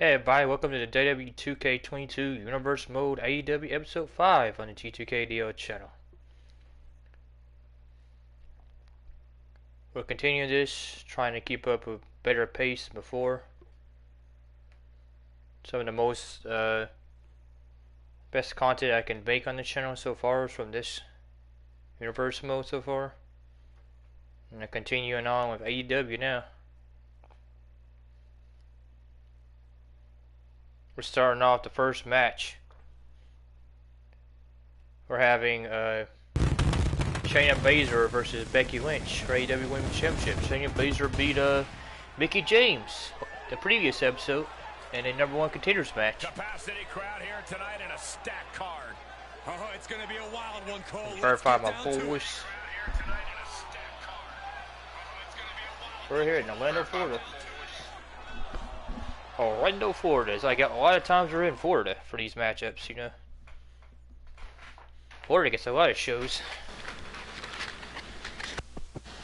Hey everybody, welcome to the WWE 2K22 Universe Mode AEW Episode 5 on the T2KDO channel. We're continuing this, trying to keep up a better pace than before. Some of the most best content I can make on the channel so far is from this Universe Mode so far. And continuing on with AEW now. We're starting off the first match. We're having Shayna Baszler versus Becky Lynch for AEW Women's Championship. Shayna Baszler beat Mickie James the previous episode in a #1 contenders match. Capacity crowd here tonight in a stacked card. Oh, it's going to be a wild one, Cole. Verify my voice. We're here in Orlando, Florida. Orlando, Florida. It's like a lot of times we're in Florida for these matchups, you know. Florida gets a lot of shows.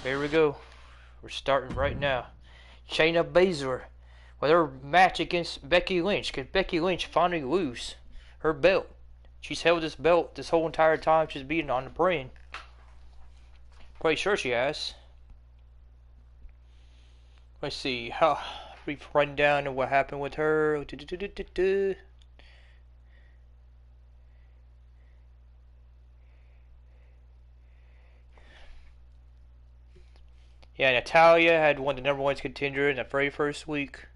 Here we go. We're starting right now. Shayna Baszler with her match against Becky Lynch. Because Becky Lynch finally lose her belt. She's held this belt this whole entire time she's been on the brand. Pretty sure she has. Let's see. Brief rundown of what happened with her. Yeah, Natalya had won the #1 contender in the very first week.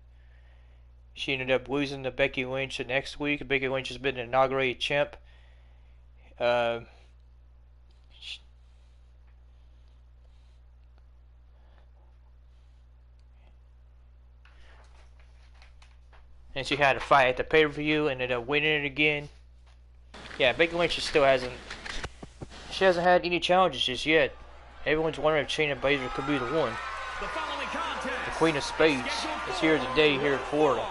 She ended up losing to Becky Lynch the next week. Becky Lynch has been an inaugurated champ. And she had a fight at the pay-per-view and ended up winning it again. Yeah, Becky Lynch still hasn't had any challenges just yet. Everyone's wondering if Shayna Baszler could be the one. The Queen of Spades is here today here in Florida.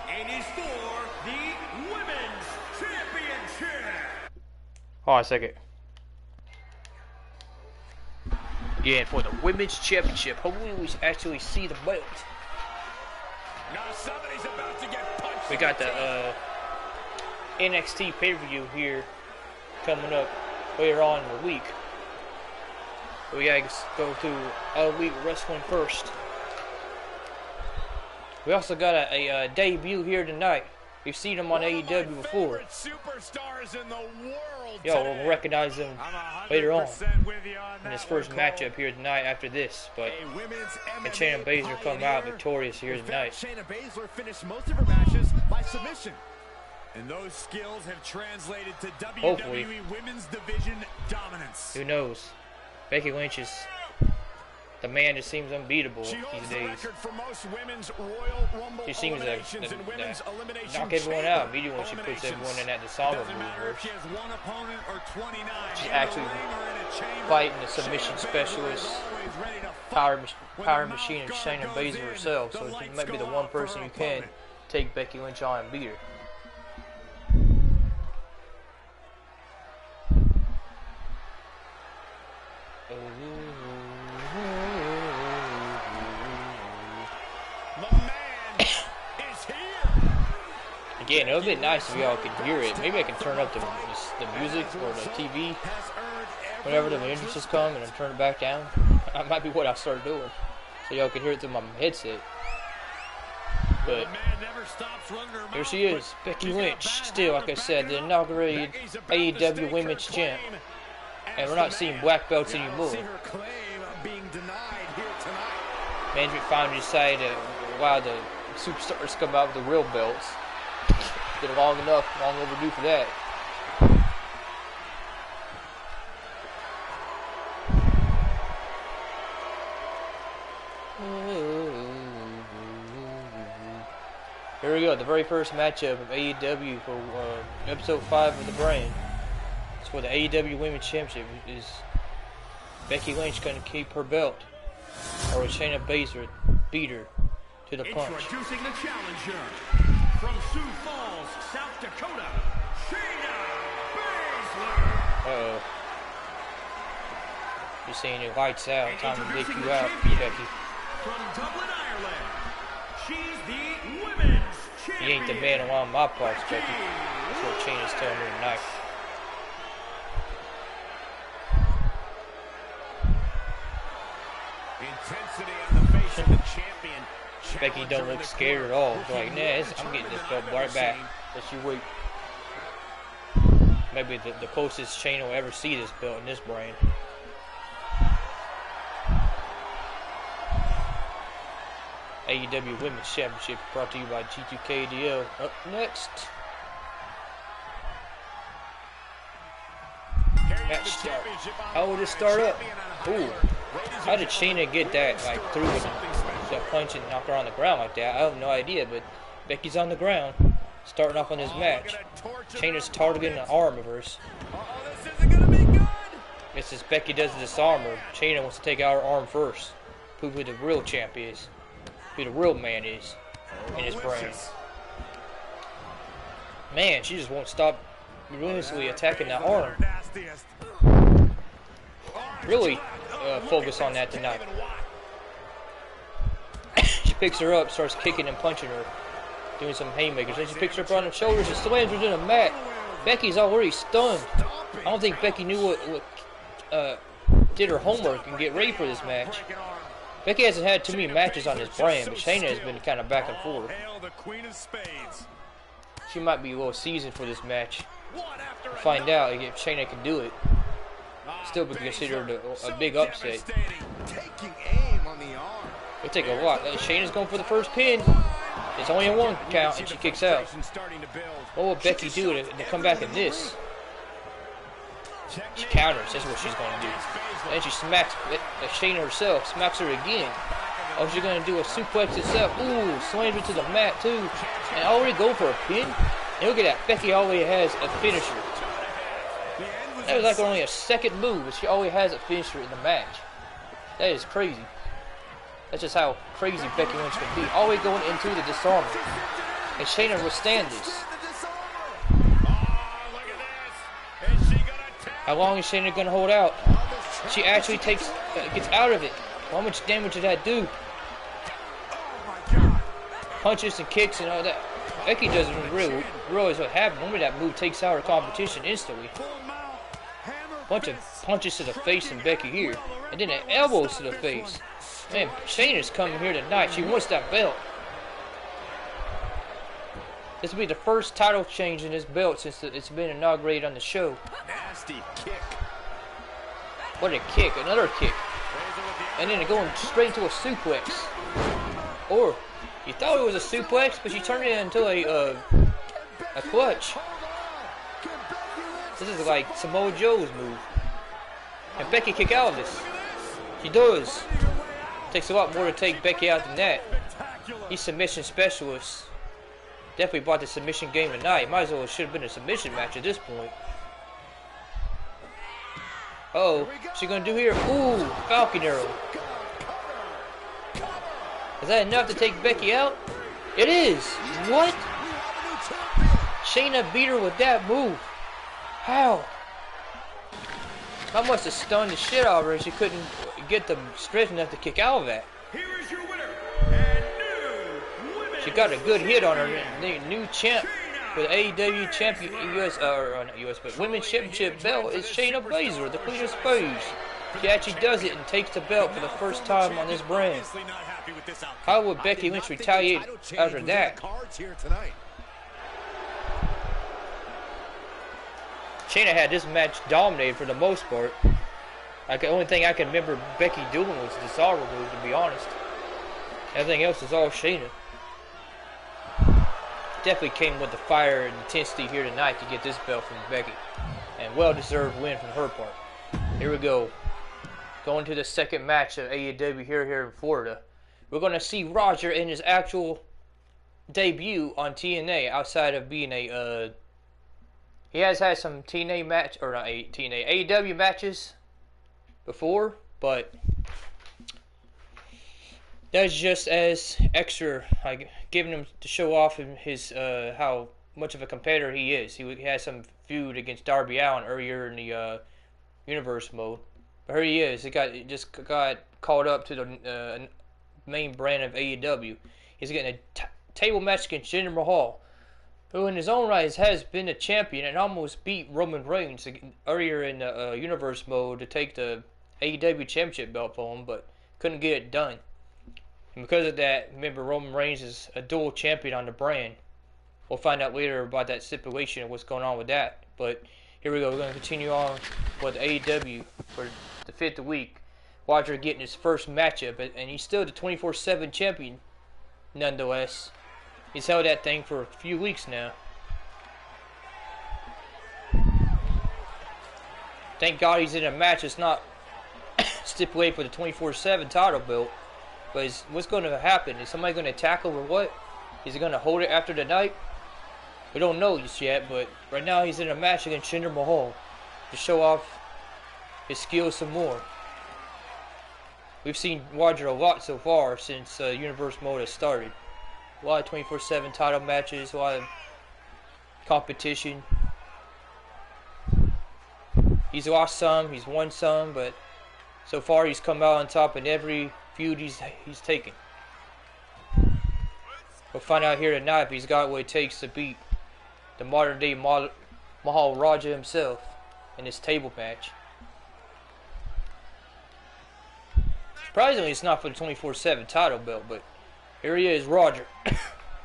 It is for the Women's Championship. Hold on a second. Again, for the Women's Championship. Hopefully we actually see the belt. Now somebody's about to get punched. We got the NXT pay-per-view here coming up later on in the week. We gotta go through All Elite Wrestling first. We also got a debut here tonight. You've seen him on AEW before. Yo, we'll recognize him later on in his first matchup here tonight after this. But and Shayna Baszler come out victorious here tonight. Shayna Baszler finished most of her matches by submission. And those skills have translated to WWE Women's Division dominance. Who knows? Becky Lynch is the man that seems unbeatable these days. She seems to knock everyone out immediately when she puts everyone in that disarmor move. She's actually fighting the submission specialist, power machine, and Shayna Baszler herself. So she might be the one person who can take Becky Lynch on and beat her. Again, it would be nice if y'all could hear it. Maybe I can turn up the music or the TV whenever the entrances come and then turn it back down. That might be what I start doing, so y'all can hear it through my headset. But here she is, Becky Lynch, still, like I said, the inaugurated AEW Women's Champ. And we're not seeing black belts anymore. Management finally decided to allow the superstars to come out with the real belts. Been long enough, long overdue for that. Here we go, the very first matchup of AEW for episode 5 of the brand. It's for the AEW Women's Championship. Is Becky Lynch going to keep her belt, or is Shayna Baszler beat her to the punch? Introducing the challenger from Sioux Falls, South Dakota, Shayna Baszler. You're seeing your lights out. Time to take you out, Becky. From Dublin, Ireland, she's the Women's Championship. You ain't the man on my parts, Becky. That's what Shayna's telling her tonight. Intensity on the face of the champion. Becky don't look scared at all. She's like, nah, I'm getting this belt right back. Let's you wait. Maybe the closest Shayna will ever see this belt in this brand. AEW Women's Championship brought to you by G2KDL. Up next. Match start. How would it start up? Ooh. How did Shayna get that like through the punch and knock her on the ground like that? I have no idea, but Becky's on the ground, starting off on this match. Shayna's targeting an arm of hers. It's as Becky does disarm her. Shayna wants to take out her arm first. Prove who the real champ is. Who the real man is in his brand. Man, she just won't stop relentlessly attacking that arm. Really focus on that tonight. She picks her up, starts kicking and punching her, doing some haymakers. Then she picks her up on the shoulders and slams her to the mat. Becky's already stunned. I don't think Becky knew what did her homework and get ready for this match. Becky hasn't had too many matches on this brand, but Shayna has been kind of back and forth. She might be a little seasoned for this match. We'll find out if Shayna can do it. Still be considered a big upset. It'll take a lot. Shayna's going for the first pin. It's only a one count, and she kicks out. What will Becky do to come back in this? She counters. That's what she's going to do. And she smacks Shayna herself. Smacks her again. Oh, she's going to do a suplex itself. Ooh, slams her to the mat too. And already go for a pin. And look at that. Becky already has a finisher. That was like only a second move, but she always has a finisher in the match. That is crazy. That's just how crazy Becky Lynch can be. Always going into the disarmer. And Shayna will stand this. How long is Shayna going to hold out? She actually gets out of it. How much damage did that do? Punches and kicks and all that. Becky doesn't really realize what happened. Normally that move takes out her competition instantly. Bunch of punches to the face from Becky here. And then the elbows to the face. Man, Shayna's coming here tonight. She wants that belt. This will be the first title change in this belt since it's been inaugurated on the show. Nasty kick. What a kick. Another kick. And then going straight into a suplex. Or, you thought it was a suplex, but she turned it into a clutch. This is like Samoa Joe's move. And Becky kick out of this. She does. Takes a lot more to take Becky out than that. He's submission specialist. Definitely brought the submission game tonight. Might as well should have been a submission match at this point. Uh-oh, what's she gonna do here? Ooh, Falcon Arrow. Is that enough to take Becky out? It is. What? Shayna beat her with that move. How? I must have stunned the shit out of her. She couldn't get the strength enough to kick out of that. Here is your winner and new women's She got a good hit on her. The new champ for the AEW champion not US, but Women's Championship belt is Shayna Baszler, the Queen of Spades. She actually does it and takes the belt for the first time on this brand. How would Becky Lynch retaliate after that? Shayna had this match dominated for the most part. The only thing I can remember Becky doing was the disarmer move, to be honest. Everything else is all Shayna. Definitely came with the fire and intensity here tonight to get this belt from Becky. And well-deserved win from her part. Here we go. Going to the second match of AEW here in Florida. We're going to see Roger in his actual debut on TNA outside of being a... he has had some TNA match, or not TNA, AEW matches before, but that's just as extra, like giving him to show off his how much of a competitor he is. He had some feud against Darby Allin earlier in the universe mode, but here he is. He just got called up to the main brand of AEW. He's getting a table match against Jinder Mahal, who in his own right has been a champion and almost beat Roman Reigns earlier in the Universe mode to take the AEW Championship belt for him, but couldn't get it done. And because of that, remember, Roman Reigns is a dual champion on the brand. We'll find out later about that stipulation and what's going on with that. But here we go. We're going to continue on with AEW for the 5th week. Roger getting his first matchup, and he's still the 24/7 champion, nonetheless. He's held that thing for a few weeks now. Thank God he's in a match that's not stipulated for the 24/7 title belt. But what's going to happen? Is somebody going to tackle or what? Is he going to hold it after the night? We don't know just yet, but right now he's in a match against Jinder Mahal to show off his skills some more. We've seen Roger a lot so far since Universe Mode has started. A lot of 24/7 title matches, a lot of competition. He's lost some, he's won some, but so far he's come out on top in every feud he's taken. We'll find out here tonight if he's got what it takes to beat the modern day Mahal Raja himself in this table match. Surprisingly, it's not for the 24/7 title belt, but here he is, Roger,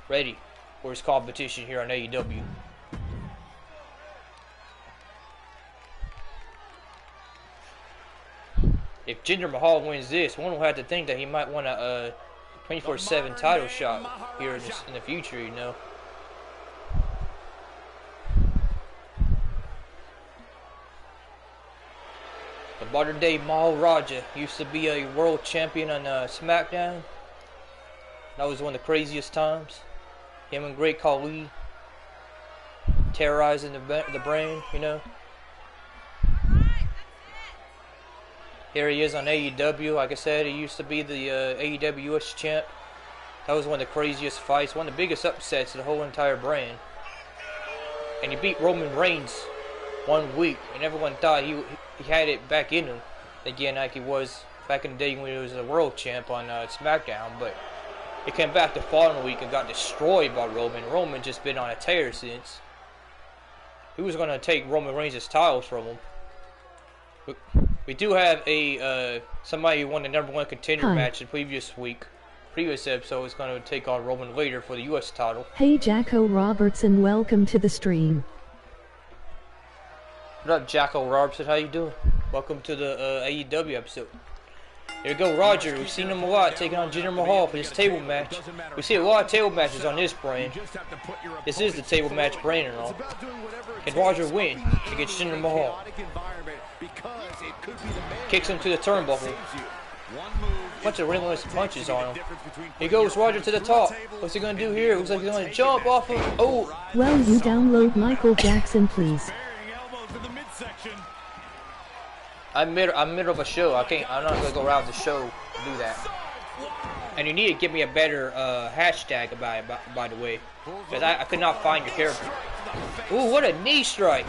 ready for his competition here on AEW. If Jinder Mahal wins this, one will have to think that he might want a 24/7 title shot here in the future, you know. The modern day Mahal Raja used to be a world champion on SmackDown. That was one of the craziest times. Him and Great Khali terrorizing the brand, you know. Here he is on AEW. Like I said, he used to be the AEW US champ. That was one of the craziest fights, one of the biggest upsets of the whole entire brand. And he beat Roman Reigns 1 week, and everyone thought he had it back in him again, like he was back in the day when he was a world champ on SmackDown. But he came back the following week and got destroyed by Roman. Roman just been on a tear since. He was going to take Roman Reigns' titles from him. We do have a somebody who won the #1 contender match in previous episode is going to take on Roman later for the U.S. title. Hey Jacko Robertson, welcome to the stream. What up, Jacko Robertson? How you doing? Welcome to the AEW episode. Here we go, Roger. We've seen him a lot taking on Jinder Mahal for this table match. We see a lot of table matches on this brand. This is the table match brand and all. Can Roger win against Jinder Mahal? Kicks him to the turnbuckle. Bunch of relentless punches on him. Here goes Roger to the top. What's he gonna do here? Looks like he's gonna jump off of. Oh! Well, you download Michael Jackson, please. I'm middle of a show. I'm not gonna go around the show to do that. And you need to give me a better hashtag about it, by the way, because I could not find your character. Ooh, what a knee strike!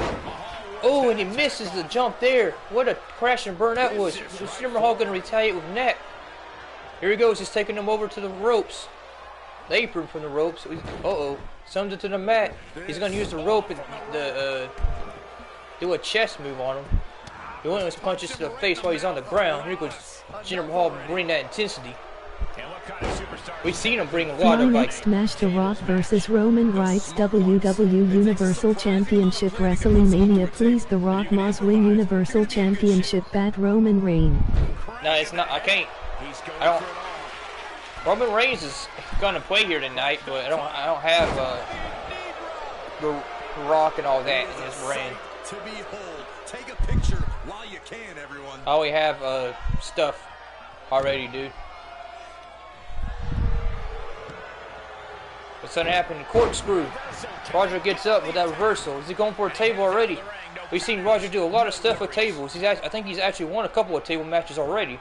Oh, and he misses the jump there. What a crash and burn that was. So Jinder Mahal gonna retaliate with neck. Here he goes. He's taking him over to the ropes. The apron from the ropes. Uh-oh. Sends it to the mat. He's gonna use the rope and do a chest move on him. He went with punches to the face while he's on the ground. Here goes Jinder Mahal bringing that intensity. We've seen him bring a lot of like. Next match: The Rock versus Roman Reigns, WWE Universal Championship, WrestleMania. Please, The Rock must win Universal Championship at Roman Reigns. No, it's not. I can't. I don't. Roman Reigns is gonna play here tonight, but I don't have the Rock and all that in this brand. Take a picture while you can, everyone. I only have stuff already, dude. What's gonna happen? Corkscrew. Roger gets up with that reversal. Is he going for a table already? We've seen Roger do a lot of stuff with tables. I think he's actually won a couple of table matches already.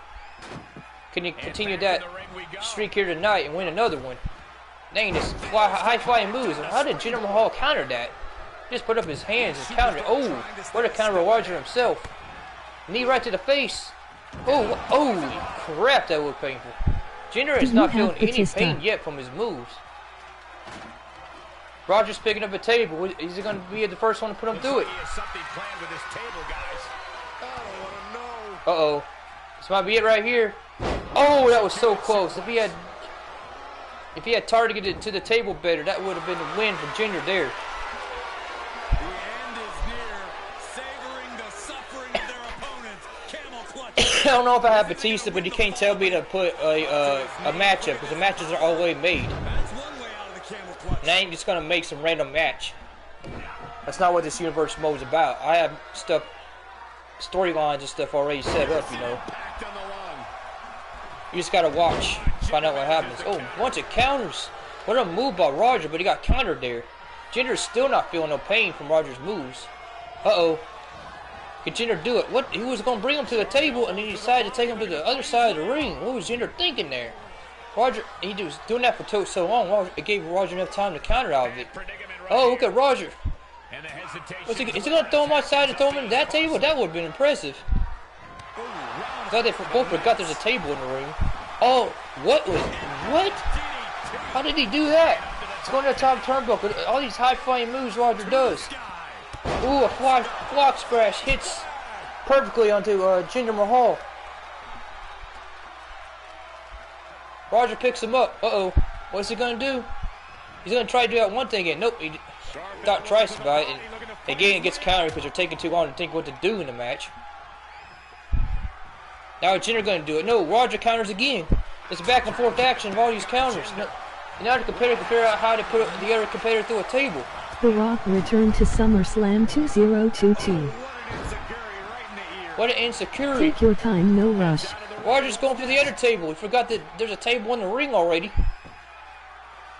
Can he continue that streak here tonight and win another one? Dang, this high-flying moves. How did Jinder Mahal counter that? He just put up his hands and countered. Oh, what a counter Roger himself. Knee right to the face. Oh, crap, that was painful. Jinder is not feeling any pain yet from his moves. Roger's picking up a table. Is he going to be the first one to put him through it? Uh-oh. This might be it right here. Oh, that was so close. If he had targeted it to the table better, that would have been a win for Jinder there. The end is near, savoring the suffering of their opponents. Camel clutch. I don't know if I have Batista, but you can't tell me to put a matchup because the matches are already made. That's one way out of the camel clutch. And I ain't just gonna make some random match. That's not what this universe mode is about. I have stuff, storylines and stuff already set up, you know. You just gotta watch, find out what happens. Oh, bunch of counters. What a move by Roger, but he got countered there. Jinder's still not feeling no pain from Roger's moves. Uh-oh. Can Jinder do it? What? He was gonna bring him to the table, and then he decided to take him to the other side of the ring. What was Jinder thinking there? Roger, he was doing that for so long. It gave Roger enough time to counter out of it. Oh, look at Roger. Is he gonna throw him outside and throw him into that table? That would have been impressive. Glad they both forgot there's a table in the ring. Oh, what? How did he do that? It's going to the top turnbuckle. All these high-flying moves Roger does. Ooh, a flock splash hits perfectly onto Jinder Mahal. Roger picks him up. Uh-oh. What's he going to do? He's going to try to do that one thing again. Nope, he thought twice about it. And again, it gets countered because they're taking too long to think what to do in the match. Now Jinder going to do it. No, Roger counters again. It's back and forth action of all these counters. No, and now the competitor can figure out how to put the other competitor through a table. The Rock returned to SummerSlam 2022. What an insecurity. Take your time, no rush. Roger's going for the other table. He forgot that there's a table in the ring already.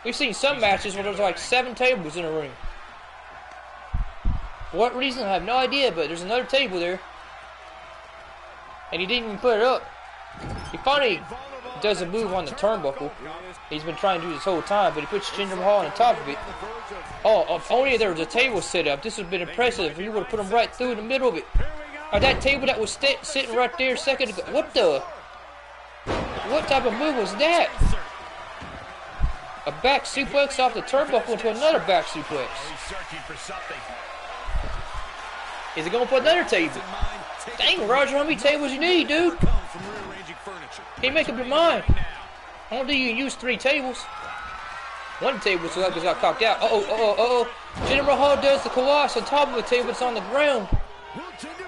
We've seen some matches where there's like 7 tables in the ring. For what reason, I have no idea, but there's another table there. And he didn't even put it up. He finally does a move on the turnbuckle. He's been trying to do this whole time, but he puts Jinder Mahal on the top of it. Oh, if only there was a table set up. This would have been impressive if he would have put him right through in the middle of it. Or that table that was sitting right there a second ago. What type of move was that? A back suplex off the turnbuckle into another back suplex. Is he going to put another table? Dang, Roger, how many tables you need, dude? Can't you make up your mind? I don't think you can use 3 tables. 1 table so that got cocked out. Uh-oh. Jinder Mahal does the Colossus on top of a table that's on the ground.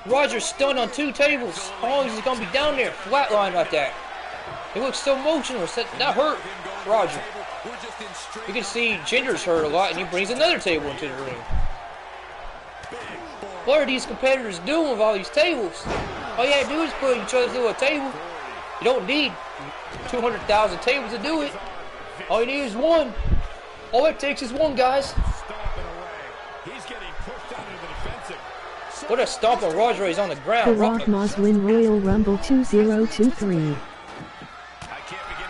Roger's stunned on 2 tables. How long is he going to be down there, flatline like that? He looks so motionless. That hurt Roger. You can see Jinder's hurt a lot, and he brings another table into the ring. What are these competitors doing with all these tables? All you have to do is put each other through a table. You don't need 200,000 tables to do it. All you need is 1. All it takes is 1, guys. What a stomp on Roger. He's on the ground. The Rock must win Royal Rumble 2023.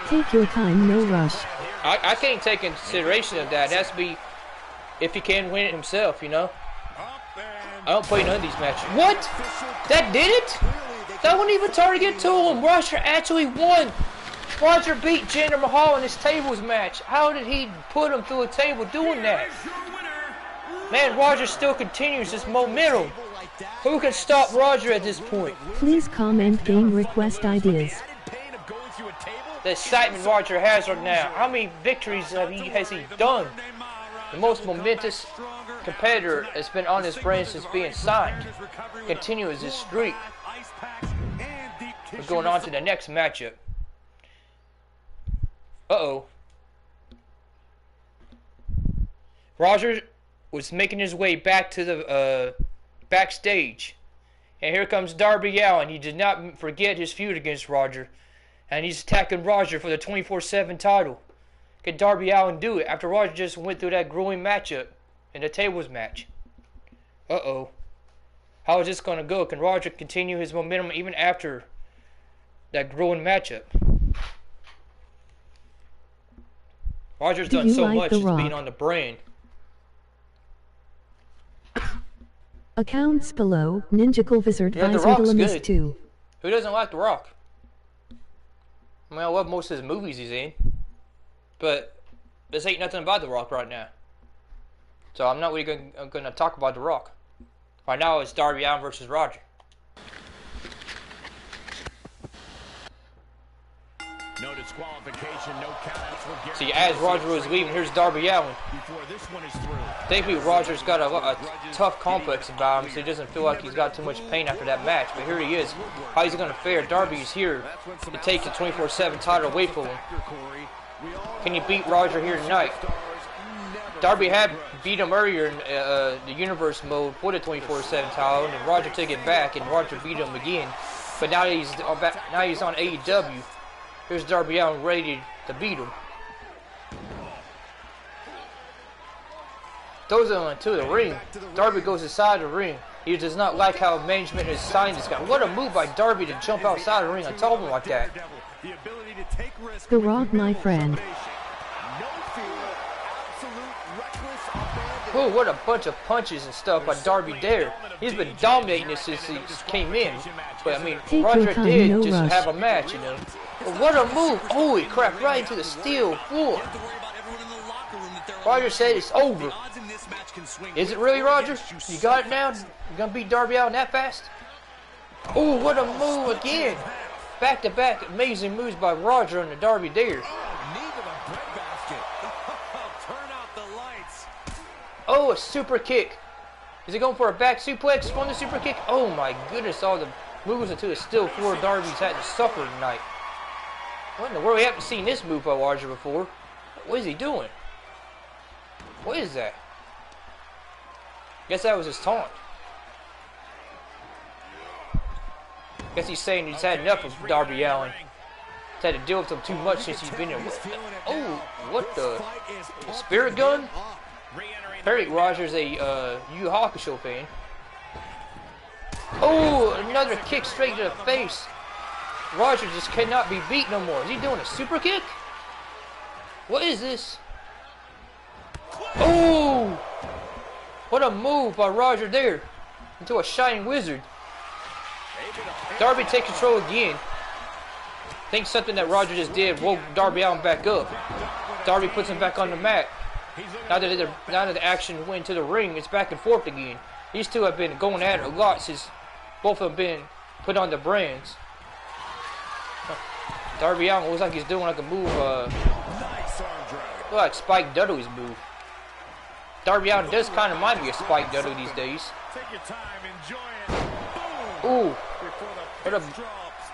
Take your time, no rush. I can't take consideration of that. It has to be if he can win it himself, you know. I don't play none of these matches. What? That did it? That wouldn't even target to him. Roger actually won. Roger beat Jinder Mahal in his tables match. How did he put him through a table doing that? Man, Roger still continues this momentum. Who can stop Roger at this point? Please comment game request ideas. The excitement Roger has right now. How many victories has he done? The most momentous competitor has been on his brand since being signed. Continues his streak. We're going on to the next matchup. Uh-oh. Roger was making his way back to the backstage. And here comes Darby Allin. He did not forget his feud against Roger. And he's attacking Roger for the 24/7 title. Can Darby Allin do it after Roger just went through that grueling matchup in the tables match? Uh-oh. How is this going to go? Can Roger continue his momentum even after that grueling matchup? Roger's done so much as being on the brand. Accounts below. Ninjakillvizard, Yeah, The Rock's Vizardalchemist good. 2. Who doesn't like The Rock? I mean, I love most of his movies he's in. But this ain't nothing about The Rock right now. So I'm not really going to talk about The Rock. Right now it's Darby Allin versus Roger. No disqualification, no countouts. See, as Roger was leaving, here's Darby Allin. Before this one is through. Thankfully, Roger's got a tough complex about him, so he doesn't feel like he's got too much pain after that match. But here he is. How is he going to fare? Darby's here to take the 24/7 title away from him. Can you beat Roger here tonight? Darby had beat him earlier in the Universe mode for the 24/7 title, and Roger took it back, and Roger beat him again. But now he's on AEW. Here's Darby Allin ready to beat him. Throws him into the ring. Darby goes inside the ring. He does not like how management has signed this guy. What a move by Darby to jump outside the ring on top of him like that. The Rock, my friend. Oh, what a bunch of punches and stuff by Darby there. He's been dominating this since he came in. But, I mean, Roger did just have a match, you know. But what a move. Holy crap, right into the steel floor. Roger said it's over. Is it really, Roger? You got it now? You gonna beat Darby Allin that fast? Oh, what a move again. Back-to-back amazing moves by Roger on the Darby there. Oh, a super kick. Is he going for a back suplex from the super kick? Oh my goodness, all the moves into the steel floor Darby's had to suffer tonight. What in the world? We haven't seen this move by Roger before. What is he doing? What is that? Guess that was his taunt. Guess he's saying he's had enough of Darby Allin. He's had to deal with him too much since he's been here. What the Spirit Gun? Apparently Roger's a Yu Hakusho fan. Oh, another kick straight to the face. Roger just cannot be beat no more. Is he doing a super kick? What is this? Oh! What a move by Roger there. Into a Shining Wizard. Darby takes control again. I think something that Roger just did woke Darby Allin back up. Darby puts him back on the mat. Now that the action went to the ring, it's back and forth again. These two have been going at it a lot since both have been put on the brands. Darby Allin looks like he's doing like a move, like Spike Dudley's move. Darby Allin does kind of remind me of Spike Dudley these days. Ooh, what a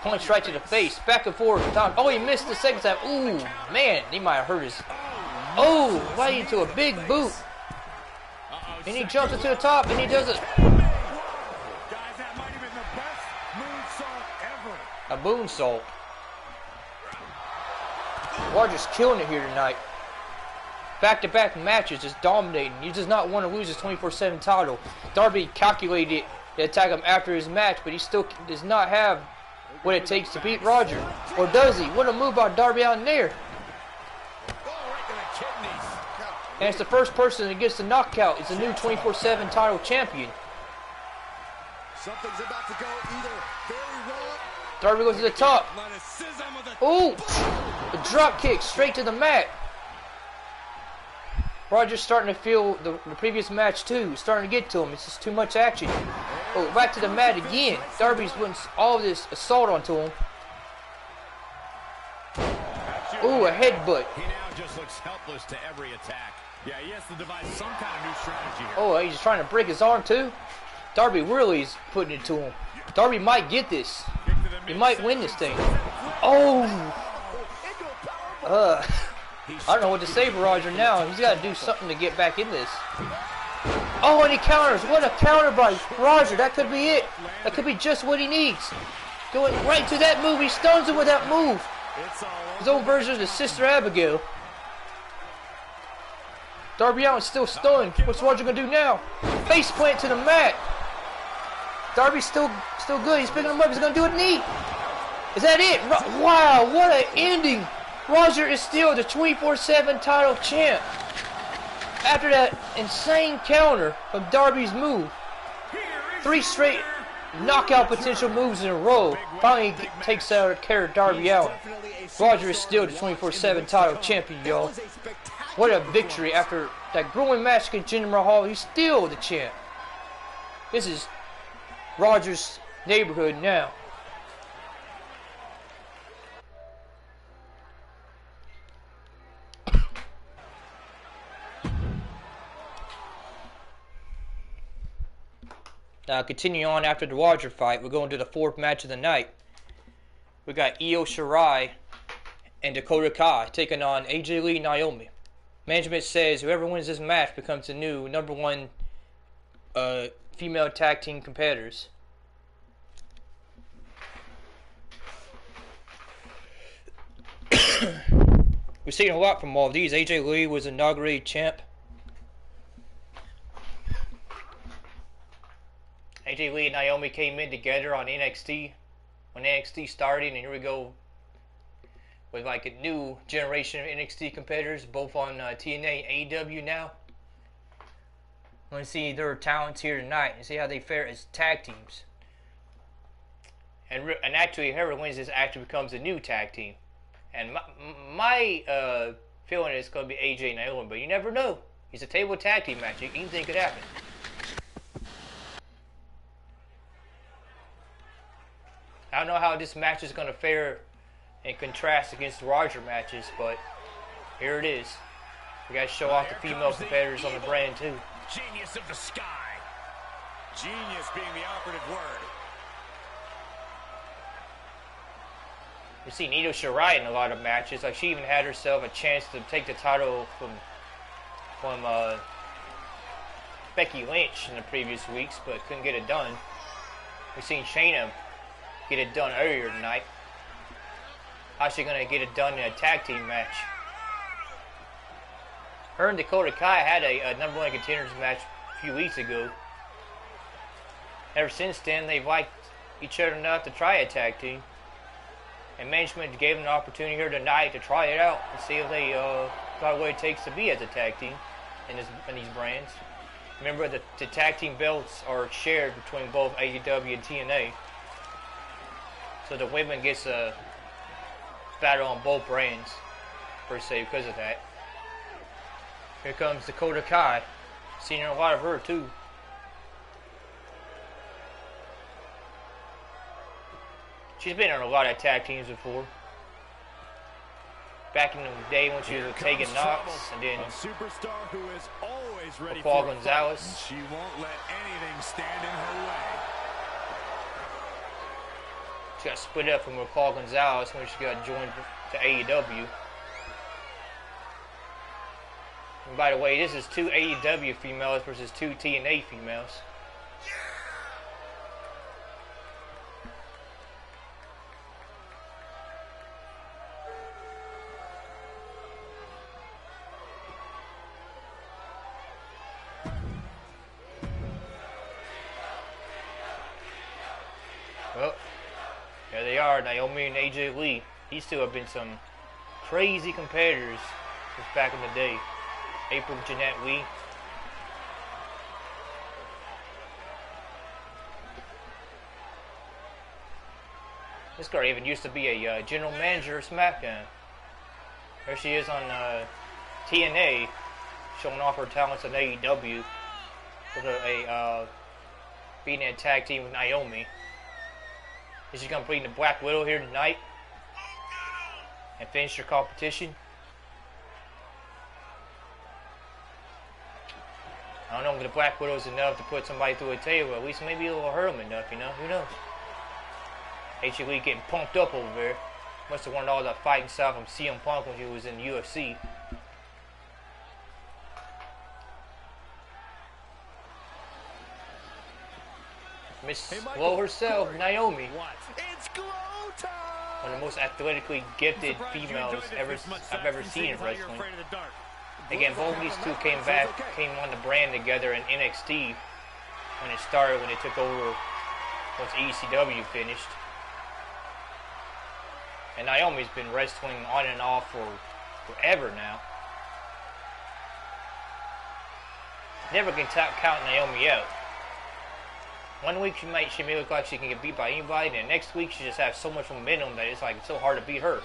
punch right to the face, back and forth. Oh, he missed the second time. Ooh, man, he might have hurt his. Oh, right into a big boot. And he jumps it to the top, and he does it. A moonsault. Roger's killing it here tonight. Back-to-back matches, just dominating. He does not want to lose his 24/7 title. Darby calculated to attack him after his match, but he still does not have what it takes to beat Roger. Or does he? What a move by Darby Allin there. And it's the first person that gets the knockout. It's the new 24/7 title champion. Something's about to go either very wrong. Darby goes to the top. Ooh! A drop kick straight to the mat. Roger's starting to feel the previous match too. It's starting to get to him. It's just too much action. Oh, back to the mat again. Darby's putting all of this assault onto him. Ooh, a headbutt. He now just looks helpless to every attack. Yeah, he has to devise some kind of new strategy here. Oh, he's trying to break his arm too. Darby really is putting it to him. Darby might get this. He might win this thing. Oh! I don't know what to say for Roger now. He's got to do something to get back in this. Oh, and he counters. What a counter by Roger. That could be it. That could be just what he needs. Going right to that move. He stuns him with that move. His own version of the Sister Abigail. Darby Allin's still stunned. What's Roger going to do now? Face plant to the mat. Darby's still good. He's picking him up. He's going to do a knee. Is that it? Wow, what an ending. Roger is still the 24/7 title champ. After that insane counter of Darby's move. 3 straight knockout potential moves in a row. Finally takes out care of Darby Allin. Roger is still the 24/7 title champion, y'all. What a victory after that grueling match against Jinder Mahal, he's still the champ. This is Roger's neighborhood now. Now, continuing on after the Roger fight, we're going to the fourth match of the night. We got Io Shirai and Dakota Kai taking on AJ Lee and Naomi. Management says whoever wins this match becomes the new #1 female tag team competitors. We've seen a lot from all of these. AJ Lee was inaugurated champ. AJ Lee and Naomi came in together on NXT when NXT started, and here we go with like a new generation of NXT competitors, both on TNA and AEW now. I want to see their talents here tonight and see how they fare as tag teams. And actually, whoever wins this actually becomes a new tag team. And my feeling is going to be AJ and Naomi, but you never know. It's a table tag team match. Anything could happen. I don't know how this match is going to fare in contrast against the Roger matches, but here it is. We got to show off the female competitors on the brand too. Genius of the sky. Genius being the operative word. We've seen Io Shirai in a lot of matches. Like, she even had herself a chance to take the title from Becky Lynch in the previous weeks, but couldn't get it done. We've seen Shayna get it done earlier tonight. How's she gonna get it done in a tag team match? Her and Dakota Kai had a #1 contenders match a few weeks ago. Ever since then, they've liked each other enough to try a tag team. And management gave them an opportunity here tonight to try it out and see if they got what it takes to be as a tag team in these brands. Remember, the tag team belts are shared between both AEW and TNA. So the women gets a battle on both brands, per se, because of that. Here comes Dakota Kai. Seen a lot of her, too. She's been on a lot of tag teams before. Back in the day when she was with Tegan Knox, and then a superstar who is always ready Paul for Gonzalez. She won't let anything stand in her way. She got split up from Paul Gonzalez when she got joined to AEW. And by the way, this is 2 AEW females versus 2 TNA females. Well, there they are, Naomi and AJ Lee. These two have been some crazy competitors since back in the day. April Jeanette Lee. This girl even used to be a general manager of SmackDown. There she is on TNA, showing off her talents in AEW with being in a tag team with Naomi. Is she going to be in the Black Widow here tonight and finish her competition? I don't know if the Black Widow is enough to put somebody through a table. At least maybe it'll hurt them enough, you know? Who knows? AJ Lee getting pumped up over there. Must have learned all that fighting stuff from CM Punk when he was in the UFC. Miss Glow herself, Naomi. It's glow time. One of the most athletically gifted females I've ever seen in wrestling. Again, both of these two came on the brand together in NXT when it started, when it took over once ECW finished. And Naomi's been wrestling on and off for forever now. Never can count Naomi out. One week she may look like she can get beat by anybody, and the next week she just has so much momentum that it's like it's so hard to beat her.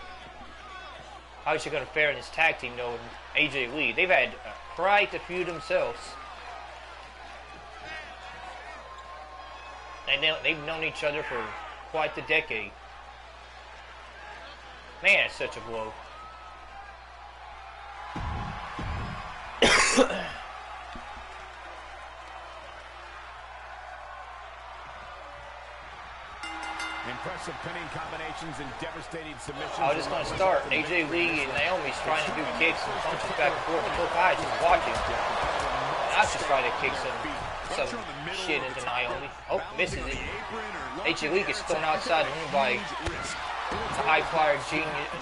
How is she going to fare in this tag team though with AJ Lee? They've had quite a few themselves. They've known each other for quite the decade. Man, it's such a blow. Impressive pinning combinations and devastating submissions. I was just going to start. AJ Lee and Naomi's trying to do kicks and punches back and forth. Until Kai's just watching. And I was just trying to kick some shit into Naomi. Oh, misses it. AJ Lee gets thrown outside the ring by the high flyer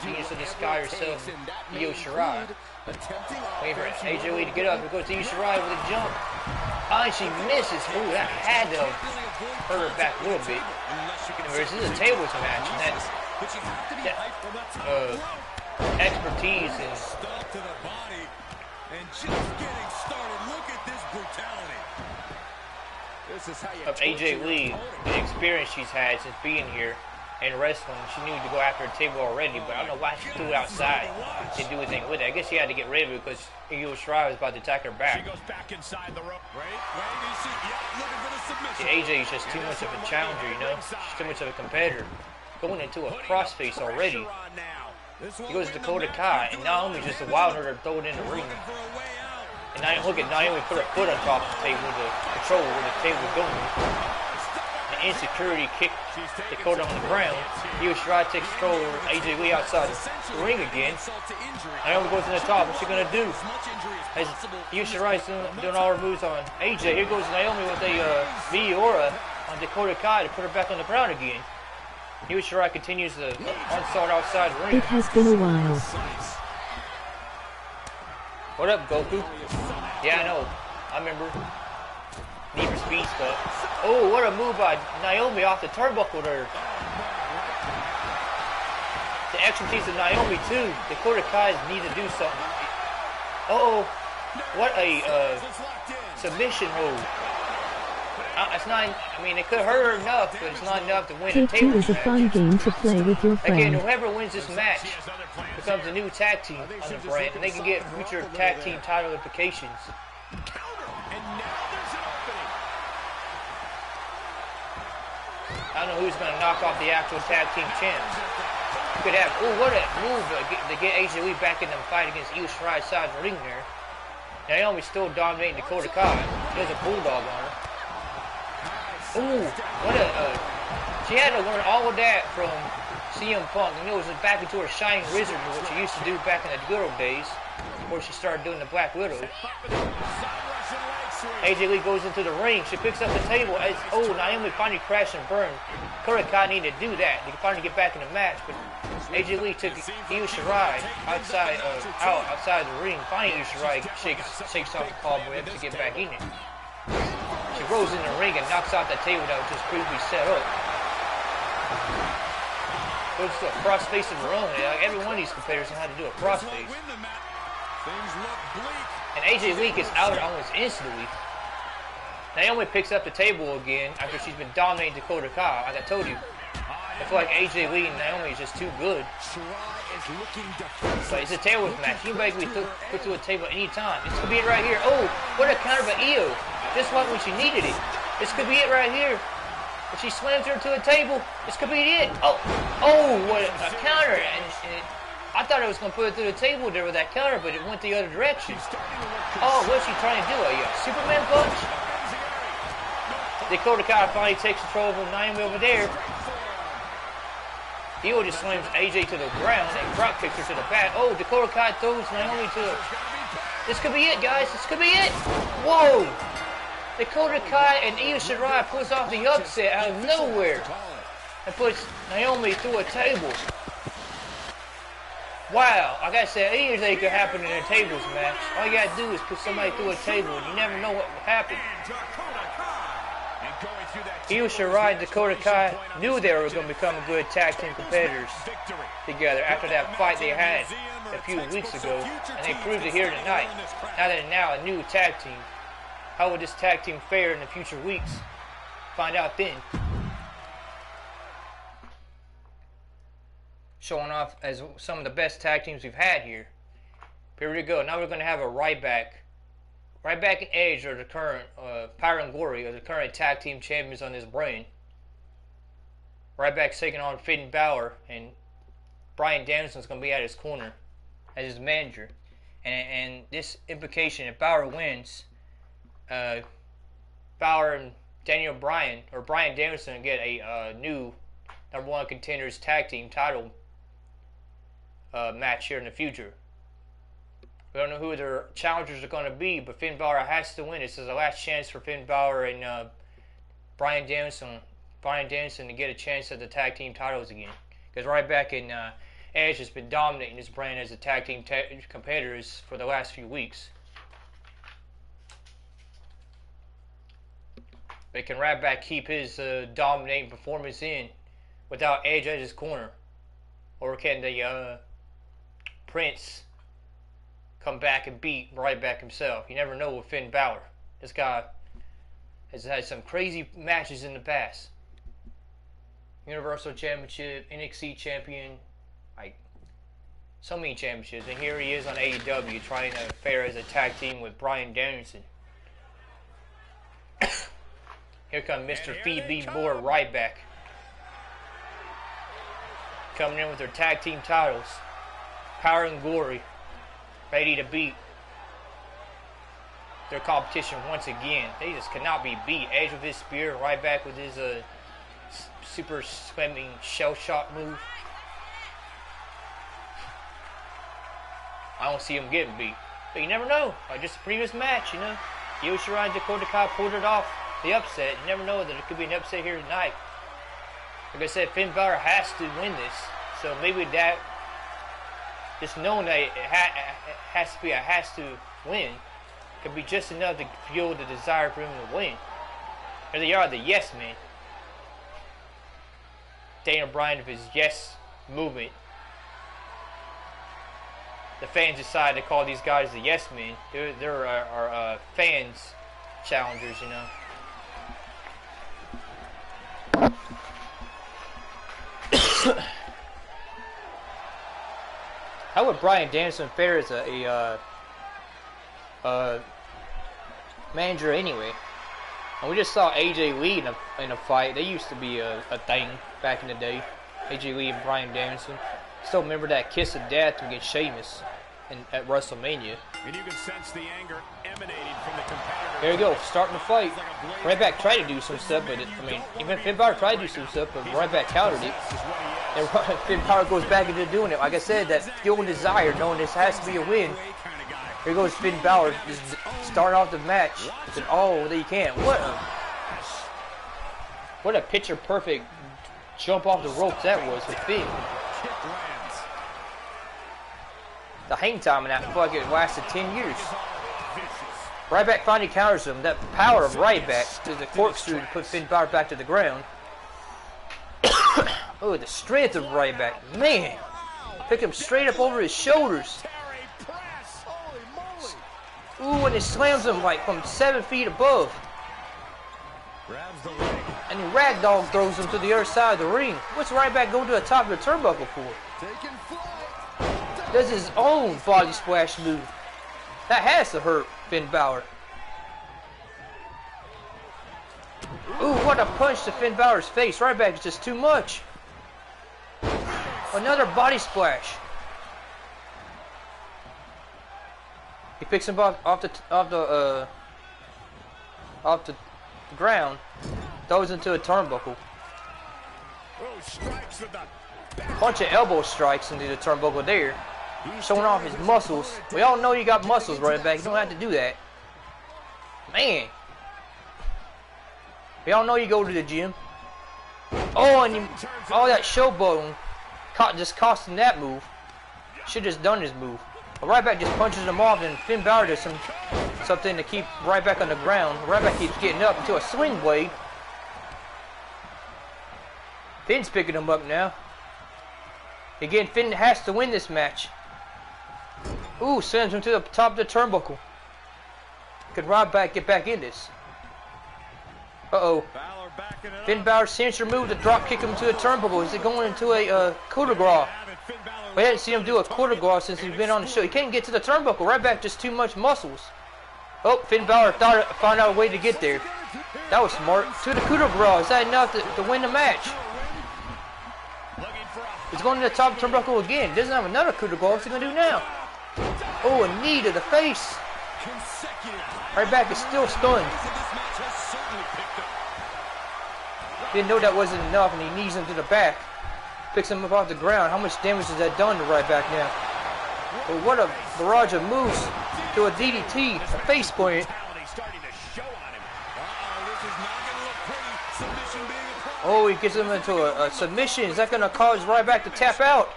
genius of the sky herself, Io Shirai. Waiting for AJ Lee to get up. Here goes Io Shirai with a jump. Oh, and she misses. Ooh, that had to hurt her back a little bit. This is a tables match, and that expertise and of AJ Lee, the experience she's had since being here and wrestling. She knew to go after a table already, but I don't know why she threw it outside. Didn't do anything with it. I guess she had to get rid of it because Io Shirai was about to attack her back. See, AJ is just too much of a challenger, you know? She's too much of a competitor. Going into a crossface already. He goes to Dakota Kai, and Naomi's just allowing her to throw it in the ring. And now look at Naomi put her foot on top of the table to control where the table was going. An insecurity kick Dakota on the ground. Io Shirai takes control of AJ Lee outside the ring again. Naomi goes to the top. What's she gonna do? As Io Shirai's doing all her moves on AJ. Here goes Naomi with a Meteora on Dakota Kai to put her back on the ground again. Io Shirai continues the onslaught outside the ring. It has been a while. What up, Goku? Yeah, I know. I remember. Need for speed stuff. Oh, what a move by Naomi off the turnbuckle there. The expertise of Naomi, too. Dakota Kai need to do something. Uh-oh. What a submission hold. It's not, I mean, it could hurt her enough, but it's not enough to win a table match. Take-Two is a fun game to play with your friends. Again, whoever wins this match becomes a new tag team on the brand, and they can get future tag team title implications. I don't know who's going to knock off the actual tag team champs. You could have, oh, what a move to get AJ Lee back in the fight against Io Shirai side of the ring there. Naomi's still dominating Dakota Kai. There's a bulldog on her. Ooh, what a, she had to learn all of that from CM Punk, and it was back into her shining wizard, which she used to do back in the good old days, before she started doing the Black Widow. AJ Lee goes into the ring, she picks up the table, as, oh, Naomi finally crashed and burned. Dakota Kai needed to do that, they could finally get back in the match, but AJ Lee took Io Shirai outside the ring. Finally, Io Shirai shakes off the cobweb to get back in it. She rolls in the ring and knocks out that table that was just previously set up. Goes to a crossface of her own. Like every one of these competitors know how to do a crossface. And AJ Lee gets out almost instantly. Naomi picks up the table again after she's been dominating Dakota Kai. Like I told you, I feel like AJ Lee and Naomi is just too good. But it's a tables match. You can basically put to a table anytime. This could be it right here. Oh, what a counter by Io. Just like when she needed it. This could be it right here. If she slams her to a table, this could be it. Oh, what a counter. And I thought I was going to put it through the table there with that counter, but it went the other direction. Oh, what's she trying to do? A Superman punch? Dakota Kai finally takes control of Naomi over there. Io just slams AJ to the ground and drop kicks her to the back. Oh, Dakota Kai throws Naomi to the... This could be it, guys. This could be it. Whoa. Dakota Kai and Io Shirai pulls off the upset out of nowhere and puts Naomi through a table. Wow, like I said, anything could happen in a tables match. All you gotta do is put somebody through a table and you never know what will happen. Io Shirai and Dakota Kai knew they were going to become good tag team competitors together after that fight they had a few weeks ago, and they proved it here tonight. Now they're now a new tag team. How will this tag team fare in the future weeks? Find out then. Showing off as some of the best tag teams we've had here. Here we go. Now we're going to have a right back Ryback and Edge are the current, Power and Glory are the current tag team champions on this brand. Ryback's taking on Finn Balor, and Bryan Danielson's going to be at his corner as his manager. And this implication, if Balor wins, Balor and Daniel Bryan, or Bryan Danielson, get a new #1 contenders tag team title match here in the future. We don't know who their challengers are going to be, but Finn Balor has to win. This is the last chance for Finn Balor and Bryan Danielson to get a chance at the tag team titles again. Because Ryback and Edge has been dominating this brand as a tag team competitors for the last few weeks. But can Ryback keep his dominating performance in without Edge at his corner? Or can the Prince come back and beat Ryback himself? You never know with Finn Balor. This guy has had some crazy matches in the past. Universal Championship, NXT Champion, like so many championships. And here he is on AEW trying to fare as a tag team with Bryan Danielson. Here comes Mr. Feed Me More Ryback. Coming in with their tag team titles. Power and Glory. Ready to beat their competition once again. They just cannot be beat. Edge with his spear. Ryback with his super swimming shell shot move. I don't see him getting beat. But you never know. Like just the previous match, you know. Io Shirai and Dakota Kai pulled it off. The upset. You never know that there could be an upset here tonight. Like I said, Finn Balor has to win this. So maybe that, just knowing that it has to win, could be just enough to fuel the desire for him to win. Here they are, the yes men. Daniel Bryan with his yes movement. The fans decided to call these guys the yes men. They're our fans challengers, you know. How would Bryan Danielson fare as a manager anyway? And we just saw AJ Lee in a fight. They used to be a thing back in the day. AJ Lee and Bryan Danielson. Still remember that kiss of death against Sheamus at WrestleMania. And you can sense the anger emanating from the competitor. There you go, starting the fight. Ryback tried to do some stuff, but even Finn Balor tried to do some stuff, but Ryback countered it. And Finn Balor goes back into doing it. Like I said, that fuel and desire, knowing this has to be a win. Here goes Finn Balor, just starting off the match with all that he can. What a picture perfect jump off the ropes that was with Finn. The hang time in that fucking lasted 10 years. Ryback finally counters him. That power of Ryback to the corkscrew to put Finn Balor back to the ground. Oh, the strength of Ryback. Man. Pick him straight up over his shoulders. Ooh, and it slams him like from 7 feet above. And he ragdoll throws him to the other side of the ring. What's Ryback going to the top of the turnbuckle for? Does his own body splash move. That has to hurt Finn Balor. Ooh, what a punch to Finn Balor's face. Ryback is just too much. Another body splash. He picks him up off the ground, throws into a turnbuckle. Bunch of elbow strikes into the turnbuckle there, showing off his muscles. We all know you got muscles, Ryback. You don't have to do that, man. We all know you go to the gym. Oh, and all that showboating just cost him that move. Should have just done his move. But Ryback just punches him off, and Finn Balor does something to keep Ryback on the ground. Ryback keeps getting up into a swing blade. Finn's picking him up now. Again, Finn has to win this match. Ooh, sends him to the top of the turnbuckle. Could Ryback get back in this? Uh-oh. Finn Balor's signature move to drop kick him to the turnbuckle. Is it going into a coup de grace? We hadn't seen him do a coup de grace since he's been on the show. He can't get to the turnbuckle. Ryback just too much muscles. Oh, Finn Balor found out a way to get there. That was smart. To the coup de grace. Is that enough to win the match? He's going to the top turnbuckle again. Doesn't have another coup de grace. What's he going to do now? Oh, a knee to the face. Right back is still stunned. Didn't know that wasn't enough, and he knees him to the back. Picks him up off the ground. How much damage has that done to right back now? Well, what a barrage of moves to a DDT, a face plant. Oh, he gets him into a submission. Is that going to cause Ryback to tap out?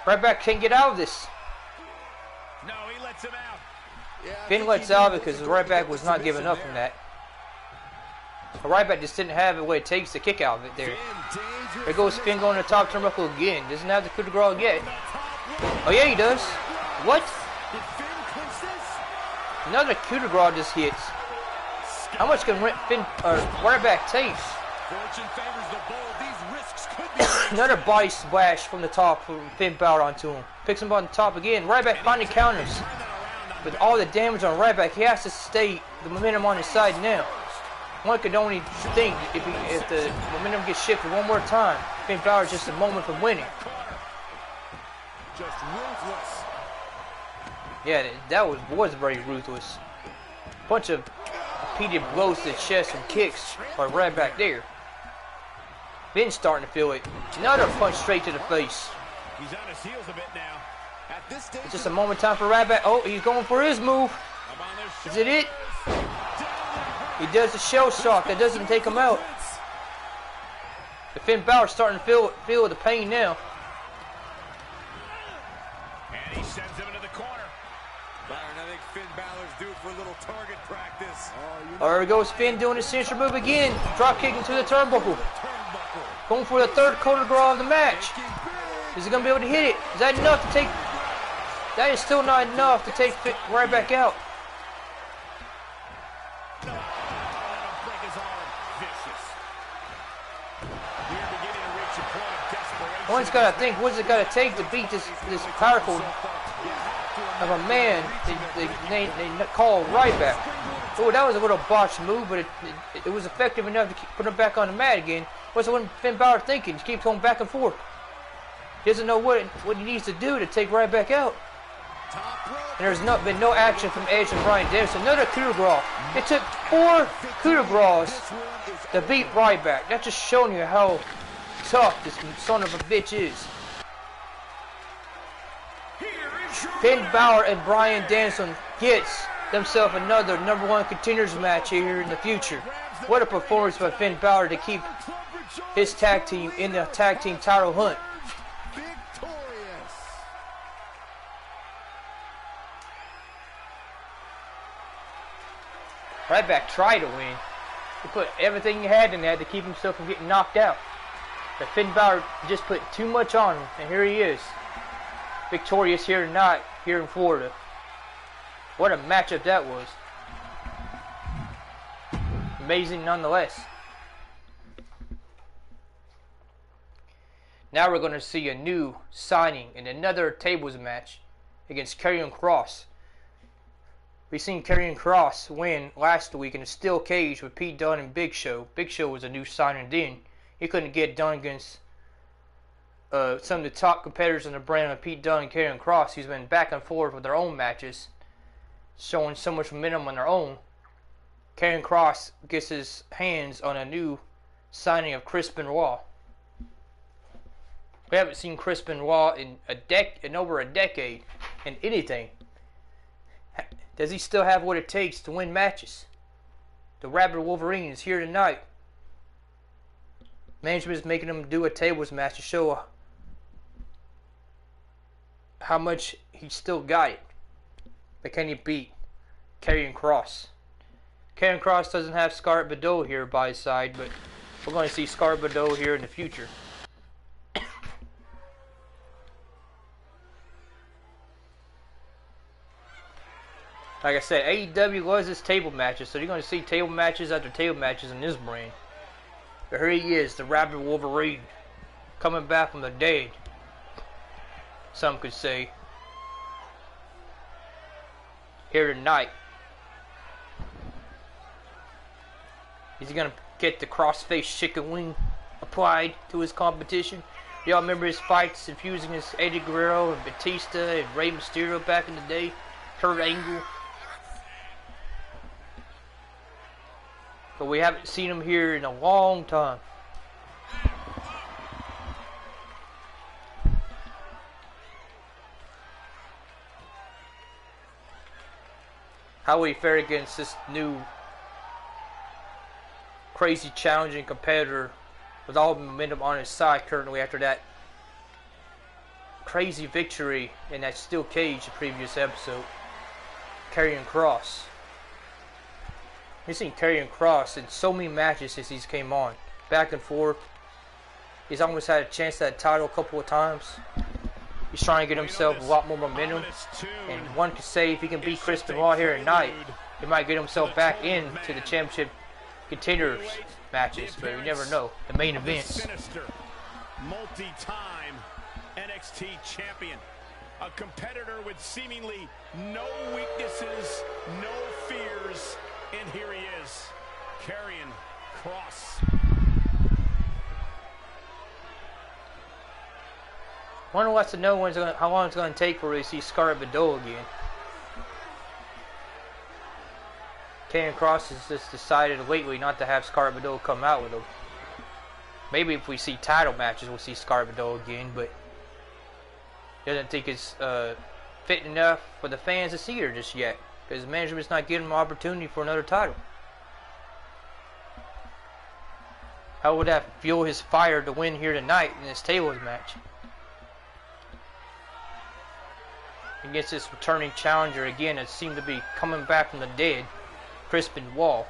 Ryback can't get out of this. No, he lets him out. Finn lets out because Ryback was not giving up from that. Ryback just didn't have what it takes to kick out of it there. There goes Finn going to the top turnbuckle again. Doesn't have the coup de grace yet. Oh yeah, he does. What? Another coup de grace just hits. How much can Finn Ryback take? Another body splash from the top from Finn Balor onto him. Picks him on the top again. Ryback finally counters. With all the damage on Ryback, he has to stay the momentum on his side now. One could only think if the momentum gets shifted one more time, Finn Balor is just a moment from winning. Just ruthless. Yeah, that was very ruthless. Bunch of repeated blows to the chest and kicks are right back there. Finn's starting to feel it. Another punch straight to the face. He's on his heels a bit now. At this stage, It's just a moment time for Ryback. Oh, he's going for his move. Is it it? He does the shell shock. That doesn't take him out. The Finn Balor's starting to feel the pain now. And he sends him into the corner. Byron, I think Finn Balor's due for a little target practice. There goes Finn doing his signature move again. Drop kicking to the turnbuckle. Going for the third coup de grace of the match. Is he going to be able to hit it? Is that enough to take? That is still not enough to take Ryback out. One's got to think, what's it got to take to beat this powerful of a man they call Ryback. Oh, that was a little botched move, but it was effective enough to put him back on the mat again. What's Finn Balor thinking? He keeps going back and forth. He doesn't know what he needs to do to take Ryback out. And there's been no action from Edge and Bryan Danielson. Another coup de grace. It took 4 coup de graces to beat Ryback. That's just showing you how tough this son of a bitch is. Finn Balor and Bryan Danielson gets themselves another #1 contenders match here in the future. What a performance by Finn Balor to keep his tag team in the tag team title hunt. Ryback tried to win. He put everything he had in there to keep himself from getting knocked out. But Finn Balor just put too much on him, and here he is. Victorious here tonight, here in Florida. What a matchup that was. Amazing nonetheless. Now we're going to see a new signing in another tables match against Karrion Kross. We've seen Karrion Kross win last week in a steel cage with Pete Dunne and Big Show. Big Show was a new signing then. He couldn't get done against some of the top competitors in the brand of Pete Dunne and Karrion Kross. He's been back and forth with their own matches, showing so much momentum on their own. Karrion Kross gets his hands on a new signing of Chris Benoit. We haven't seen Chris Benoit in over a decade in anything. Does he still have what it takes to win matches? The Rabid Wolverine is here tonight. Management is making him do a tables match to show how much he still got it. But can he beat Karrion Kross? Karrion Kross doesn't have Scarlett Bordeaux here by his side, but we're going to see Scarlett Bordeaux here in the future. Like I said, AEW loves its table matches, so you're going to see table matches after table matches in this brand. But here he is, the Rabid Wolverine, coming back from the dead, some could say. here tonight. Is he gonna get the crossface chicken wing applied to his competition? Y'all remember his fights infusing his Eddie Guerrero and Batista and Rey Mysterio back in the day? Kurt Angle. But we haven't seen him here in a long time. How will he fare against this new crazy challenging competitor with all the momentum on his side currently after that crazy victory in that steel cage the previous episode? Karrion Kross. We've seen Karrion Kross in so many matches since he's came on. Back and forth. He's almost had a chance at that title a couple of times. He's trying to get himself a lot more momentum. And one could say if he can beat Chris Benoit here tonight, he might get himself back into the championship contenders matches. But you never know. The main events. Multi-time NXT champion. A competitor with seemingly no weaknesses, no fears. And here he is, Karrion Kross. Wonder wants to know how long it's going to take before we see Scarlett Bordeaux again. Karrion Kross has just decided lately not to have Scarlett Bordeaux come out with him. Maybe if we see title matches, we'll see Scarlett Bordeaux again, but doesn't think it's fit enough for the fans to see her just yet. Because management's not giving him an opportunity for another title. How would that fuel his fire to win here tonight in this tables match? Against this returning challenger again that seemed to be coming back from the dead, Chris Benoit.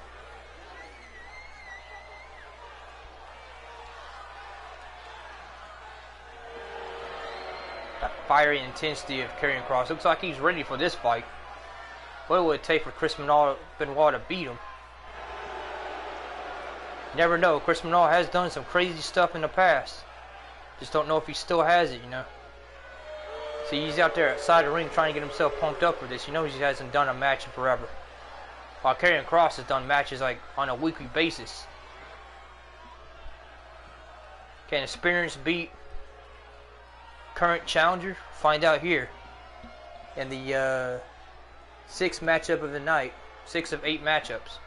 That fiery intensity of Karrion Kross. Looks like he's ready for this fight. What would it take for Chris Benoit to beat him? Never know. Chris Benoit has done some crazy stuff in the past. Just don't know if he still has it, you know. See, he's out there outside the ring trying to get himself pumped up for this. You know he hasn't done a match in forever. While Karrion Kross has done matches like on a weekly basis. Can experience beat current challenger? Find out here. In the 6th matchup of the night. 6 of 8 matchups.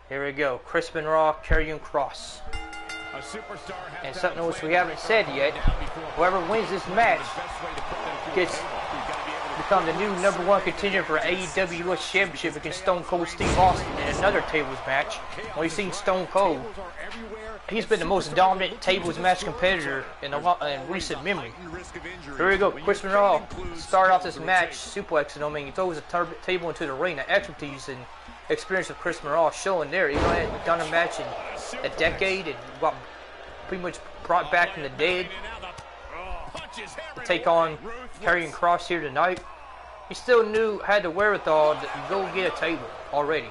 Here we go. Chris Benoit, Karrion Kross. And something else we haven't said yet. Whoever wins this match gets become the new #1 contender for AEW US Championship against Stone Cold Steve Austin in another tables match. We've seen Stone Cold. He's been the most dominant tables match competitor in recent memory. Here we go. Chris Benoit started off this match suplexing him, and he throws a table into the ring. The expertise and experience of Chris Benoit showing there. Even though he hadn't done a match in a decade and got pretty much brought back from the dead to take on Karrion Kross here tonight. He still had the wherewithal to go get a table already.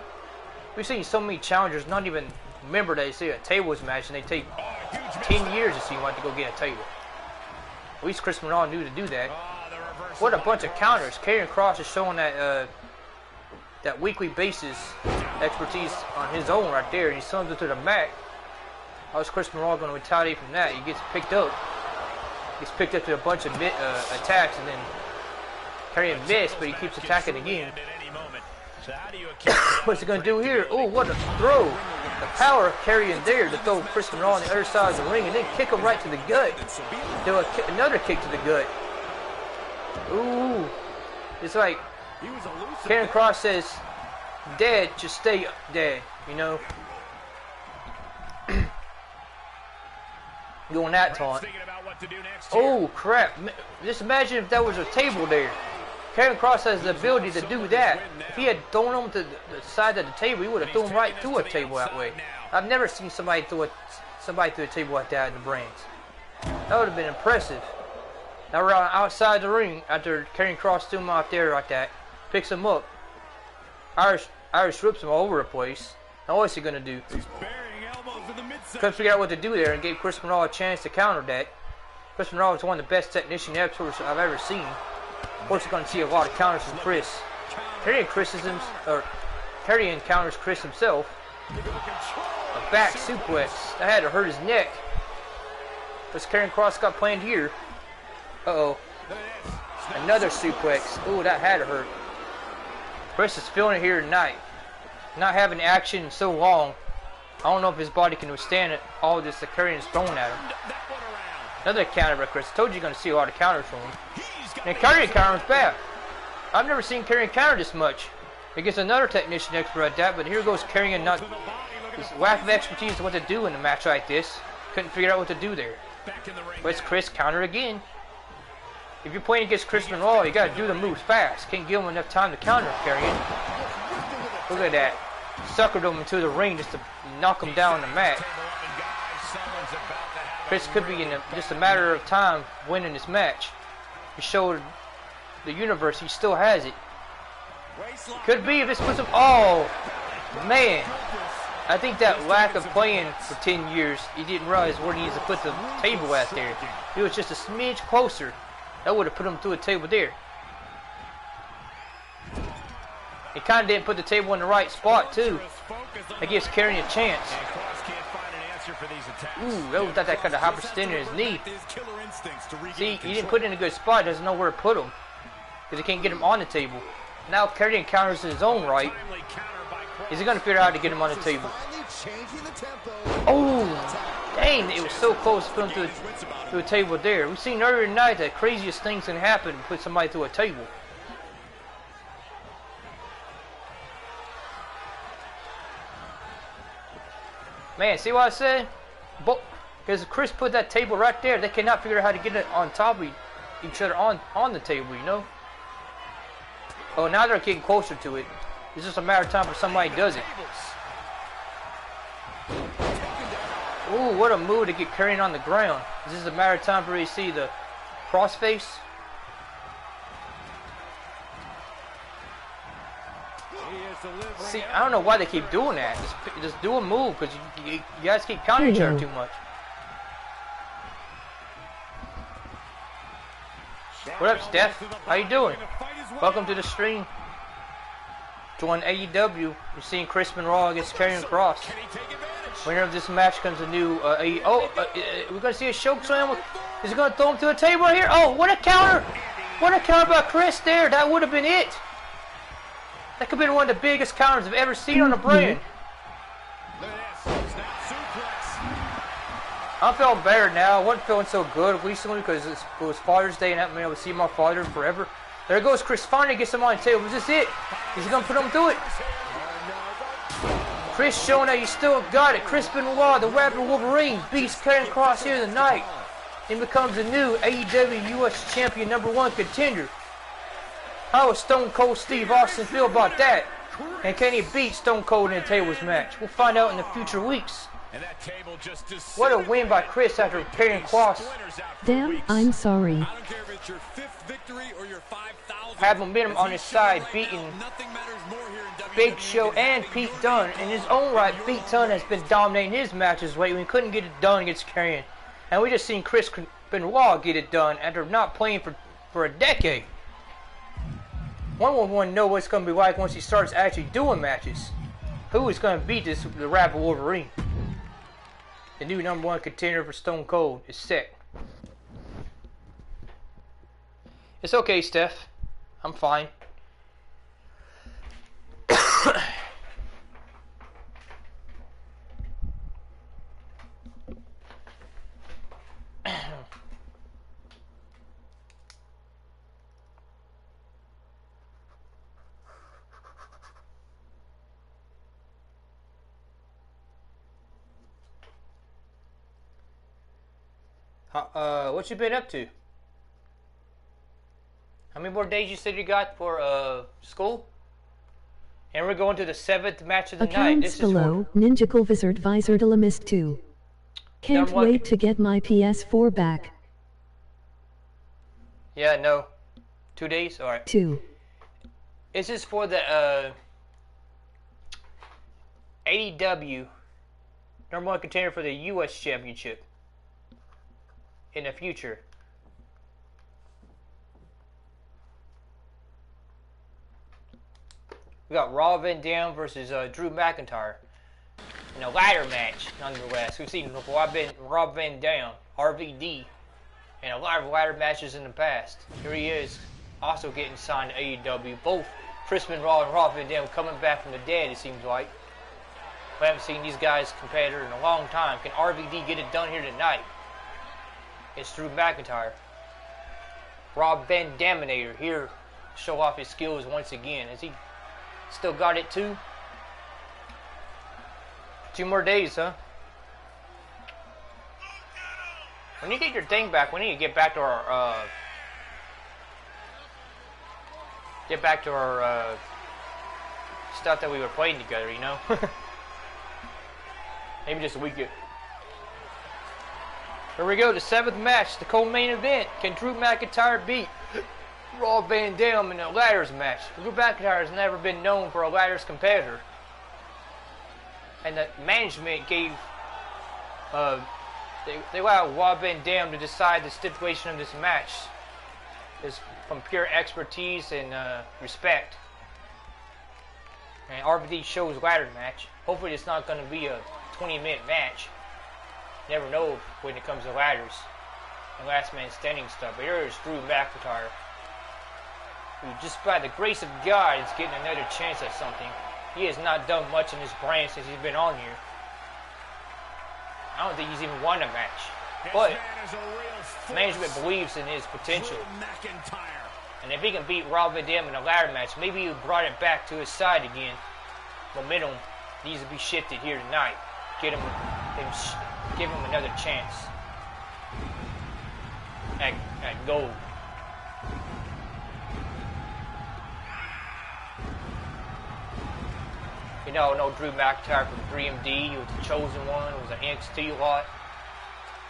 We've seen so many challengers not even remember they see a tables match and they take 10 years, it seems like, to go get a table. At least Chris Benoit knew to do that. What a bunch of counters. Karrion Kross is showing that that weekly basis expertise on his own right there, and he sends it to the mat. How is Chris Benoit going to retaliate from that? He gets picked up. Gets picked up to a bunch of attacks, and then Karrion missed, but he keeps attacking again. What's he going to do here? Oh, what a throw. The power of Karrion there to throw Chris Benoit on the other side of the ring and then kick him right to the gut. Do another kick to the gut. Ooh. It's like Karrion Kross says, dead, just stay dead, you know. Doing that taunt. Oh, crap. Just imagine if that was a table there. Karrion Kross has the ability to do that. If he had thrown him to the side of the table, he would have thrown him right through a table that way. I've never seen somebody through a table like that in the brands. That would have been impressive. Now we're outside the ring after Karrion Kross threw him out there like that. Picks him up. Irish whips him all over the place. Now what's he gonna do? Couldn't figure out what to do there and gave Chris Monroe a chance to counter that. Chris Monroe is one of the best technician experts I've ever seen. Of course, you're gonna see a lot of counters from Chris. Terry encounters Chris himself. A back suplex. That had to hurt his neck. What's Karrion Kross got planned here? Uh-oh. Another suplex. Ooh, that had to hurt. Chris is feeling it here tonight. Not having action in so long. I don't know if his body can withstand it. All this that Karrion is throwing at him. Another counter by Chris. I told you you're going to see a lot of counters from him. And Karrion counters back. I've never seen Karrion counter this much. Against another technician expert at that, but here goes Karrion, not his lack of expertise of what to do in a match like this. Couldn't figure out what to do there. But Chris counter again. If you're playing against Chris Monroe, you got to do the moves fast. Can't give him enough time to counter Karrion. Look at that. Suckered him into the ring just to knock him down the mat. Chris could be in just a matter of time winning this match. He showed the universe he still has it. Could be if this puts him. Oh, man. I think that lack of playing for 10 years, he didn't realize where he needs to put the table at there. He was just a smidge closer. That would have put him through a table there. He kind of didn't put the table in the right spot, too. That gives Karrion a chance. Ooh, that could have hyperextended his knee. See, he didn't put it in a good spot. Doesn't know where to put him. Because he can't get him on the table. Now Karrion counters in his own right. Is he going to figure out how to get him on the table? Oh, dang, it was so close to put him through a table there. We've seen earlier tonight that craziest things can happen to put somebody through a table. Man, see what I said? Because Chris put that table right there, they cannot figure out how to get it on top of each other on the table, you know? Oh, now they're getting closer to it. It's just a matter of time for somebody does it. Ooh, what a move to get Karrion on the ground. Is this a matter of time for you to see the crossface? See, I don't know why they keep doing that. Just do a move, because you guys keep countering each other too much. What up, Steph? How you doing? Welcome to the stream. Join AEW. You're seeing Chris Monroe against Karrion Kross. Winner of this match comes a new we're gonna see a choke slam. Is he gonna throw him to a table right here? Oh, what a counter! What a counter by Chris there. That would have been it. That could have been one of the biggest counters I've ever seen on the brand. I'm feeling better now. I wasn't feeling so good recently because it was Father's Day and I haven't been able to see my father in forever. There goes Chris. Finally gets him on the table. Is this it? Is he going to put him through it? Chris showing that he still got it. Chris Benoit, the Rapid Wolverine, beats Karrion Kross here tonight and becomes the new AEW US Champion #1 contender. How will Stone Cold Steve Austin feel about that? And can he beat Stone Cold in a tables match? We'll find out in the future weeks. What a win by Chris after Karrion Kross. Damn, I'm sorry. Had momentum on his side, beating Big Show and Pete Dunne. In his own right, Pete Dunne has been dominating his matches lately. We couldn't get it done against Karrion. And we just seen Chris Benoit get it done after not playing for a decade. One will want to know what it's going to be like once he starts actually doing matches. Who is going to beat the Rapid Wolverine? The new #1 contender for Stone Cold is set. It's okay, Steph. I'm fine. What you been up to? How many more days you said you got for school? And we're going to the 7th match of the night. Accounts below, Ninjakillvizard Vizardalchemist 2. Can't wait to get my PS4 back. Yeah, no. 2 days? Alright. 2. This is for the AEW number one contender for the U.S. Championship in the future. We got Rob Van Dam versus Drew McIntyre in a ladder match, nonetheless. We've seen Rob Van Dam, RVD, in a lot of ladder matches in the past. Here he is, also getting signed to AEW. Both Chris Benoit and Rob Van Dam coming back from the dead, it seems like. We haven't seen these guys competitor in a long time. Can RVD get it done here tonight? It's Drew McIntyre. Rob Van Daminator here to show off his skills once again. Has he still got it too? 2 more days, huh? When you get your thing back, we need to get back to our stuff that we were playing together, you know? Maybe just a week. Here we go, the 7th match, the co-main event. Can Drew McIntyre beat Rob Van Dam in a ladders match? Drew McIntyre has never been known for a ladders competitor. And the management gave, they allowed Rob Van Dam to decide the stipulation of this match. It's from pure expertise and respect. And RVD shows ladder match. Hopefully it's not going to be a 20-minute match. Never know when it comes to ladders and last man standing stuff. But here is Drew McIntyre, who just by the grace of God is getting another chance at something. He has not done much in this brand since he's been on here. I don't think he's even won a match. But management believes in his potential. And if he can beat Rob Van Dam in a ladder match, maybe he brought it back to his side again. Momentum needs to be shifted here tonight. Give him another chance at gold. You know, I know Drew McIntyre from 3MD. He was the chosen one. He was an NXT lot.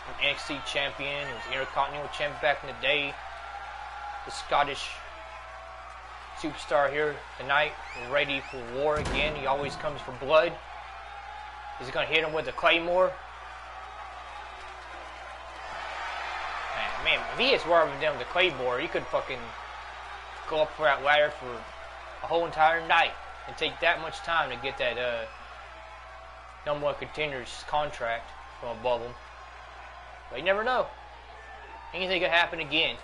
An NXT champion. He was an Intercontinental champion back in the day. The Scottish superstar here tonight. Ready for war again. He always comes for blood. Is he going to hit him with a claymore? Man, if he hits Rob Van Dam with a claymore, he could fucking go up for that ladder for a whole entire night. And take that much time to get that number one contender's contract from above him. But you never know. Anything could happen again.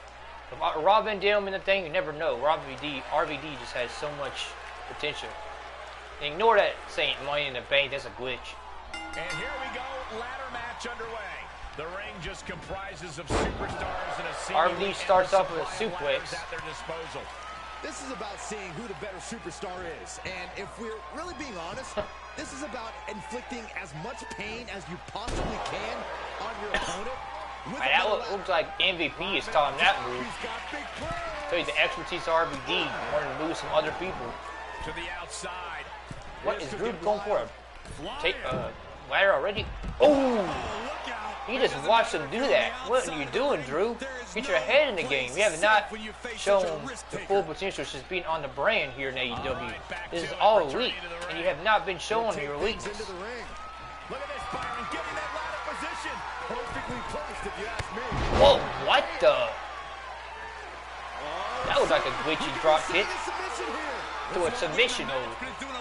If Rob Van Dam in the thing, you never know. RVD just has so much potential. And ignore that saying Money in the Bank. That's a glitch. And here we go, ladder match underway. The ring just comprises of superstars and a RVD starts off with a suplex. At their disposal. This is about seeing who the better superstar is. And if we're really being honest, this is about inflicting as much pain as you possibly can on your opponent. That looks like MVP is telling that move. Tell you the expertise of RVD wanting to move some other people. To the outside. What is Drew going for? A ladder already? Oh! You just watched him do that. What are you doing, Drew? Get your head in the game. You have not shown the full potential since being on the brand here in AEW. This is all elite, and you have not been showing your eliteness. Look at this, Byron, getting that ladder position. Perfectly placed, if you ask me. Whoa, what the? That was like a glitchy drop kick to a submission hold.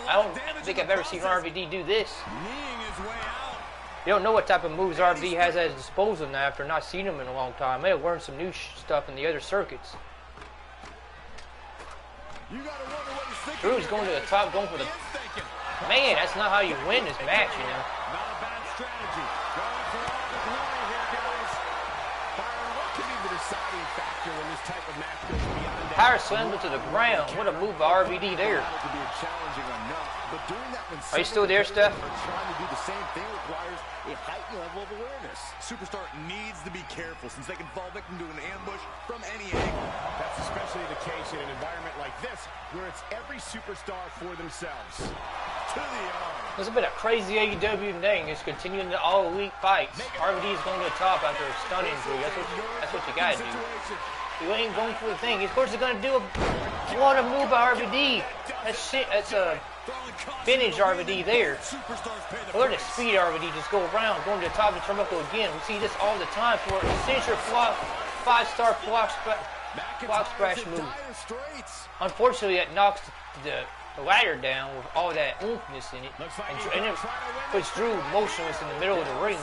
I don't think I've ever seen RVD do this. You don't know what type of moves RVD has at his disposal now after not seeing him in a long time. May have learned some new stuff in the other circuits. Drew's going to the top, going for the... Man, that's not how you win this match, you know. Not a bad strategy. Going for all the glory here, guys. Byron, what could be the deciding factor when this type of match goes beyond that? Power slammed him to the ground. What a move by RVD there. Are you still there, Steph? Trying to do the same thing requires a heightened level of awareness. Superstar needs to be careful since they can fall victim to an ambush from any angle. That's especially the case in an environment like this, where it's every superstar for themselves. To the arm. This has been a crazy AEW thing. It's continuing the all-elite fights. RVD is going to the top after a stun injury. That's what you gotta do. You ain't going for the thing. Of course, he's gonna do a what a move by RVD. That's shit. That's a Finish RVD there. Look at the speed RVD just go around, going to the top of the turnbuckle again. We see this all the time for a signature five-star block splash move. Unfortunately, that knocks the ladder down with all that oomphness in it, and it puts Drew motionless in the middle of the ring.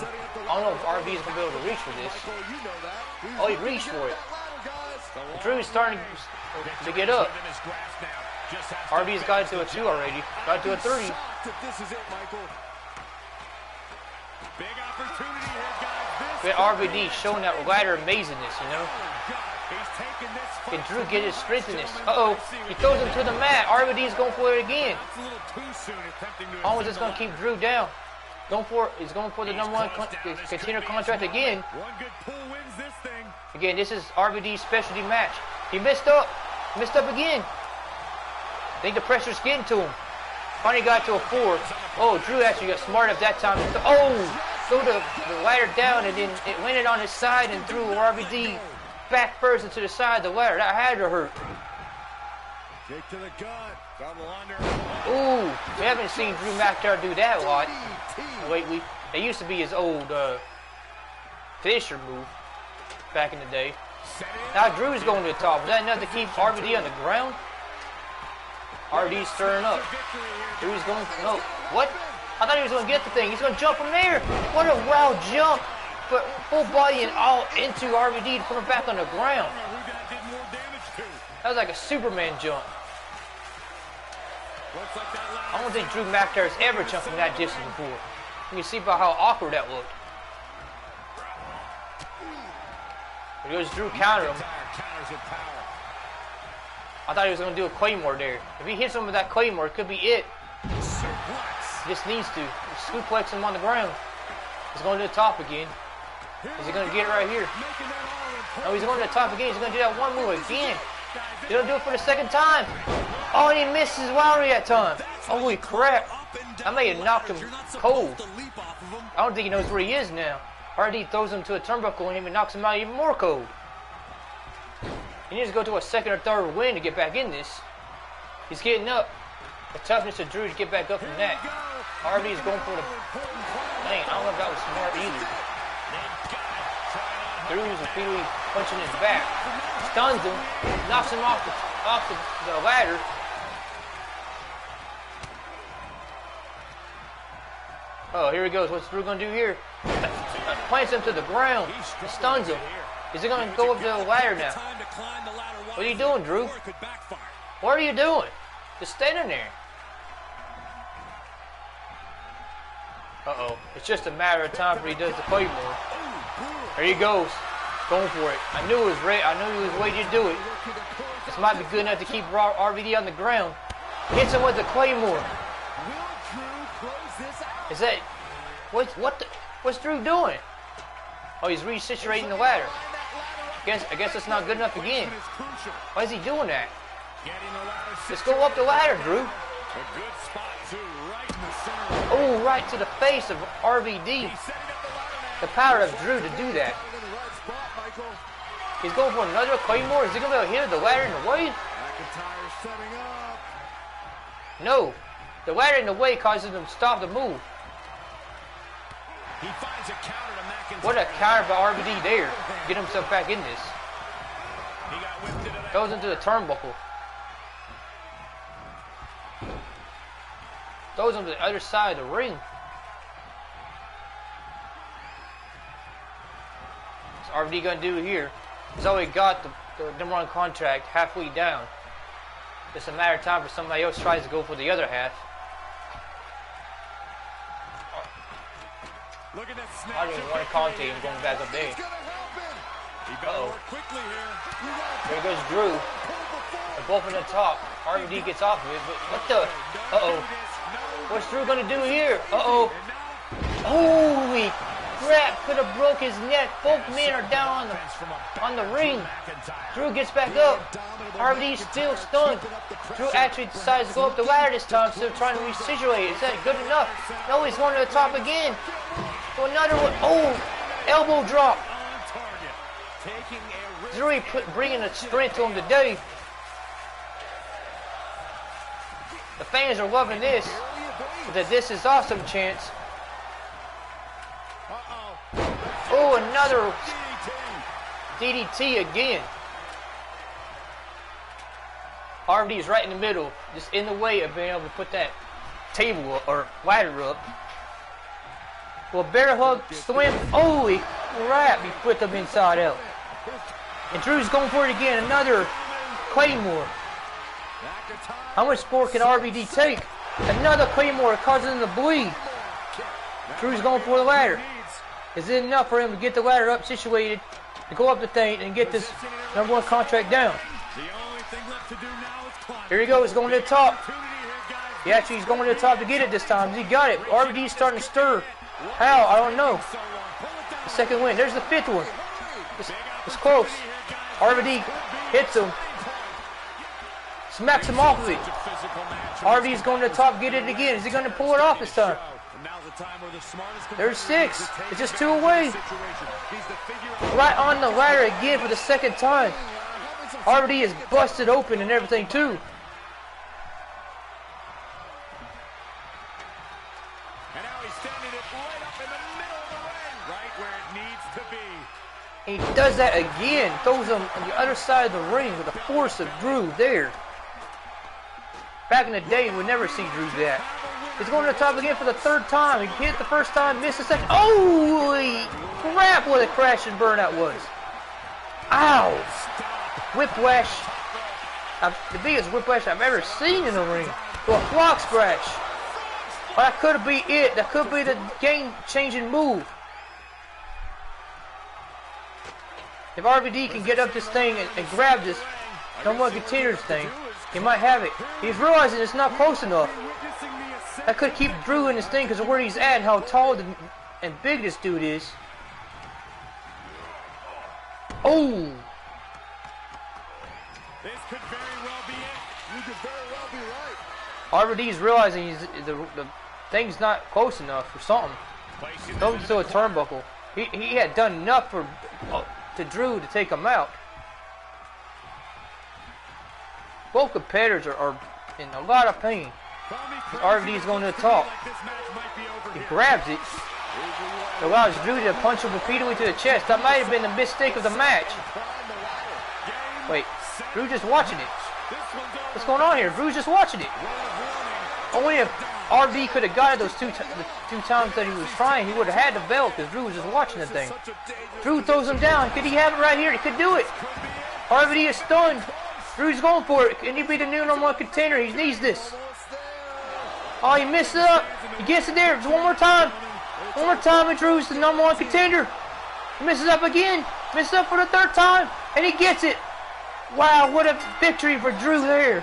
I don't know if RV is going to be able to reach for this. Oh, he reached for it. Drew's starting to get up. RV's got it to a 2 already. Got it to a 3. But RVD showing that ladder amazingness, you know. Can Drew get his strength in this? Uh-oh. He throws him to the mat. RVD's going for it again. Almost just going to keep Drew down. He's going for the #1 contender contract again. Again, this is RVD's specialty match. He messed up. Messed up again. I think the pressure's getting to him. Finally got to a 4. Oh, Drew actually got smart at that time. Oh, threw the ladder down, and then it landed on his side and threw RVD back first into the side of the ladder. That had to hurt. Kick to the gut. Double under. Ooh, we haven't seen Drew McIntyre do that a lot lately. It used to be his old finisher move back in the day. Now Drew's going to the top. Is that enough to keep RVD on the ground? RVD's stirring up. Drew's going, no, what? I thought he was going to get the thing. He's going to jump from there. What a wild jump. But full body and all into RVD to put him back on the ground. That was like a Superman jump. I don't think Drew McIntyre's ever jumped from that distance before. You can see by how awkward that looked. Here goes Drew counter him. I thought he was going to do a Claymore there. If he hits him with that Claymore, it could be it. Just needs to. Suplex him on the ground. He's going to the top again. Is he going to get it right here? No, he's going to the top again. He's going to do that one move again. He's going to do it for the second time. Oh, and he misses Lowry that time. Holy crap. I may have knocked him cold. I don't think he knows where he is now. RD throws him to a turnbuckle and he knocks him out even more cold. He needs to go to a second or third win to get back in this. He's getting up. The toughness of Drew to get back up from that. RD is going for the... Dang, I don't know if that was smart either. Drew's repeatedly punching his back. Stuns him. Knocks him off the ladder. Oh, here he goes. What's Drew going to do here? Plants him to the ground. He stuns him. Is he going to go up to the ladder now? What are you doing, Drew? What are you doing? Just standing there. Uh-oh. It's just a matter of time before he does the Claymore. There he goes. Going for it. I knew he was ready. I knew he was waiting to do it. This might be good enough to keep RVD on the ground. Hits him with the Claymore. Is that... What's Drew doing? Oh, he's resituating the ladder. I guess it's not good enough again. Why is he doing that? Let's go up the ladder, Drew. Oh, right to the face of RVD. The power of Drew to do that. He's going for another Claymore. Is he going to be able to hit the ladder in the way? No. The ladder in the way causes him to stop the move. What a counter by RVD there. Get himself back in this. Goes into the turnbuckle. Throws him to the other side of the ring. What's RVD going to do here? He's already got the #1 contract halfway down. It's a matter of time for somebody else tries to go for the other half. I didn't even want to commentate him going back up there. Uh-oh. There goes Drew. They're both in the top. RVD gets off of it, but what the? Uh-oh. What's Drew going to do here? Uh-oh. Holy crap. Could have broke his neck. Both men are down on the ring. Drew gets back up. RVD's still stunned. Drew actually decides to go up the ladder this time instead of trying to resituate. Is that good enough? No, he's going to the top again. So another one. Oh, elbow drop. Drew bringing the strength to him today. The fans are loving this. That this is awesome, chance. Oh, another DDT again. RVD is right in the middle, just in the way of being able to put that table up, or ladder up. Well, bear hug, swim. Holy crap, he flipped him inside out. And Drew's going for it again, another Claymore. How much more can RVD take? Another Claymore causing him to bleed. Drew's going for the ladder. Is it enough for him to get the ladder up situated, to go up the thing, and get this #1 contract down? Here he goes, going to the top. He actually is going to the top to get it this time. He got it. RVD's starting to stir. How? I don't know. The second win. There's the 5th one. It's close. RVD hits him. Smacks him off of it. RVD's going to the top, get it again. Is he going to pull it off this time? There's 6. It's just 2 away. Right on the ladder again for the 2nd time. RVD is busted open and everything too. And now he's standing it right up in the middle of the ring, right where it needs to be. And he does that again. Throws him on the other side of the ring with the force of Drew there. Back in the day, we'd never see Drew do that. He's going to the top again for the 3rd time. He hit the 1st time, missed the 2nd. Holy crap, what a crash and burn that was. Ow! Whiplash. The biggest whiplash I've ever seen in the ring. To a block scratch. Well, that could be it. That could be the game-changing move. If RVD can get up this thing and grab this #1 contenders thing, he might have it. He's realizing it's not close enough. That could keep Drew in this thing because of where he's at and how tall and big this dude is. Oh! This could very well be it. You could very well be right. RVD is realizing the thing's not close enough or something. Throws to a turnbuckle. He had done enough to Drew to take him out. Both competitors are in a lot of pain. RVD is going to the top. He grabs it. It allows Drew to punch him repeatedly to the chest. That might have been the mistake of the match. Wait, Drew just watching it. What's going on here? Drew's just watching it. Only if RVD could have got it those two times that he was trying, he would have had the belt because Drew was just watching the thing. Drew throws him down. Could he have it right here? He could do it. RVD is stunned. Drew's going for it. Can he be the new #1 contender? He needs this. Oh, he missed it up. He gets it there. Just one more time. One more time, and Drew's the #1 contender. He misses up again. Misses up for the 3rd time, and he gets it. Wow, what a victory for Drew there.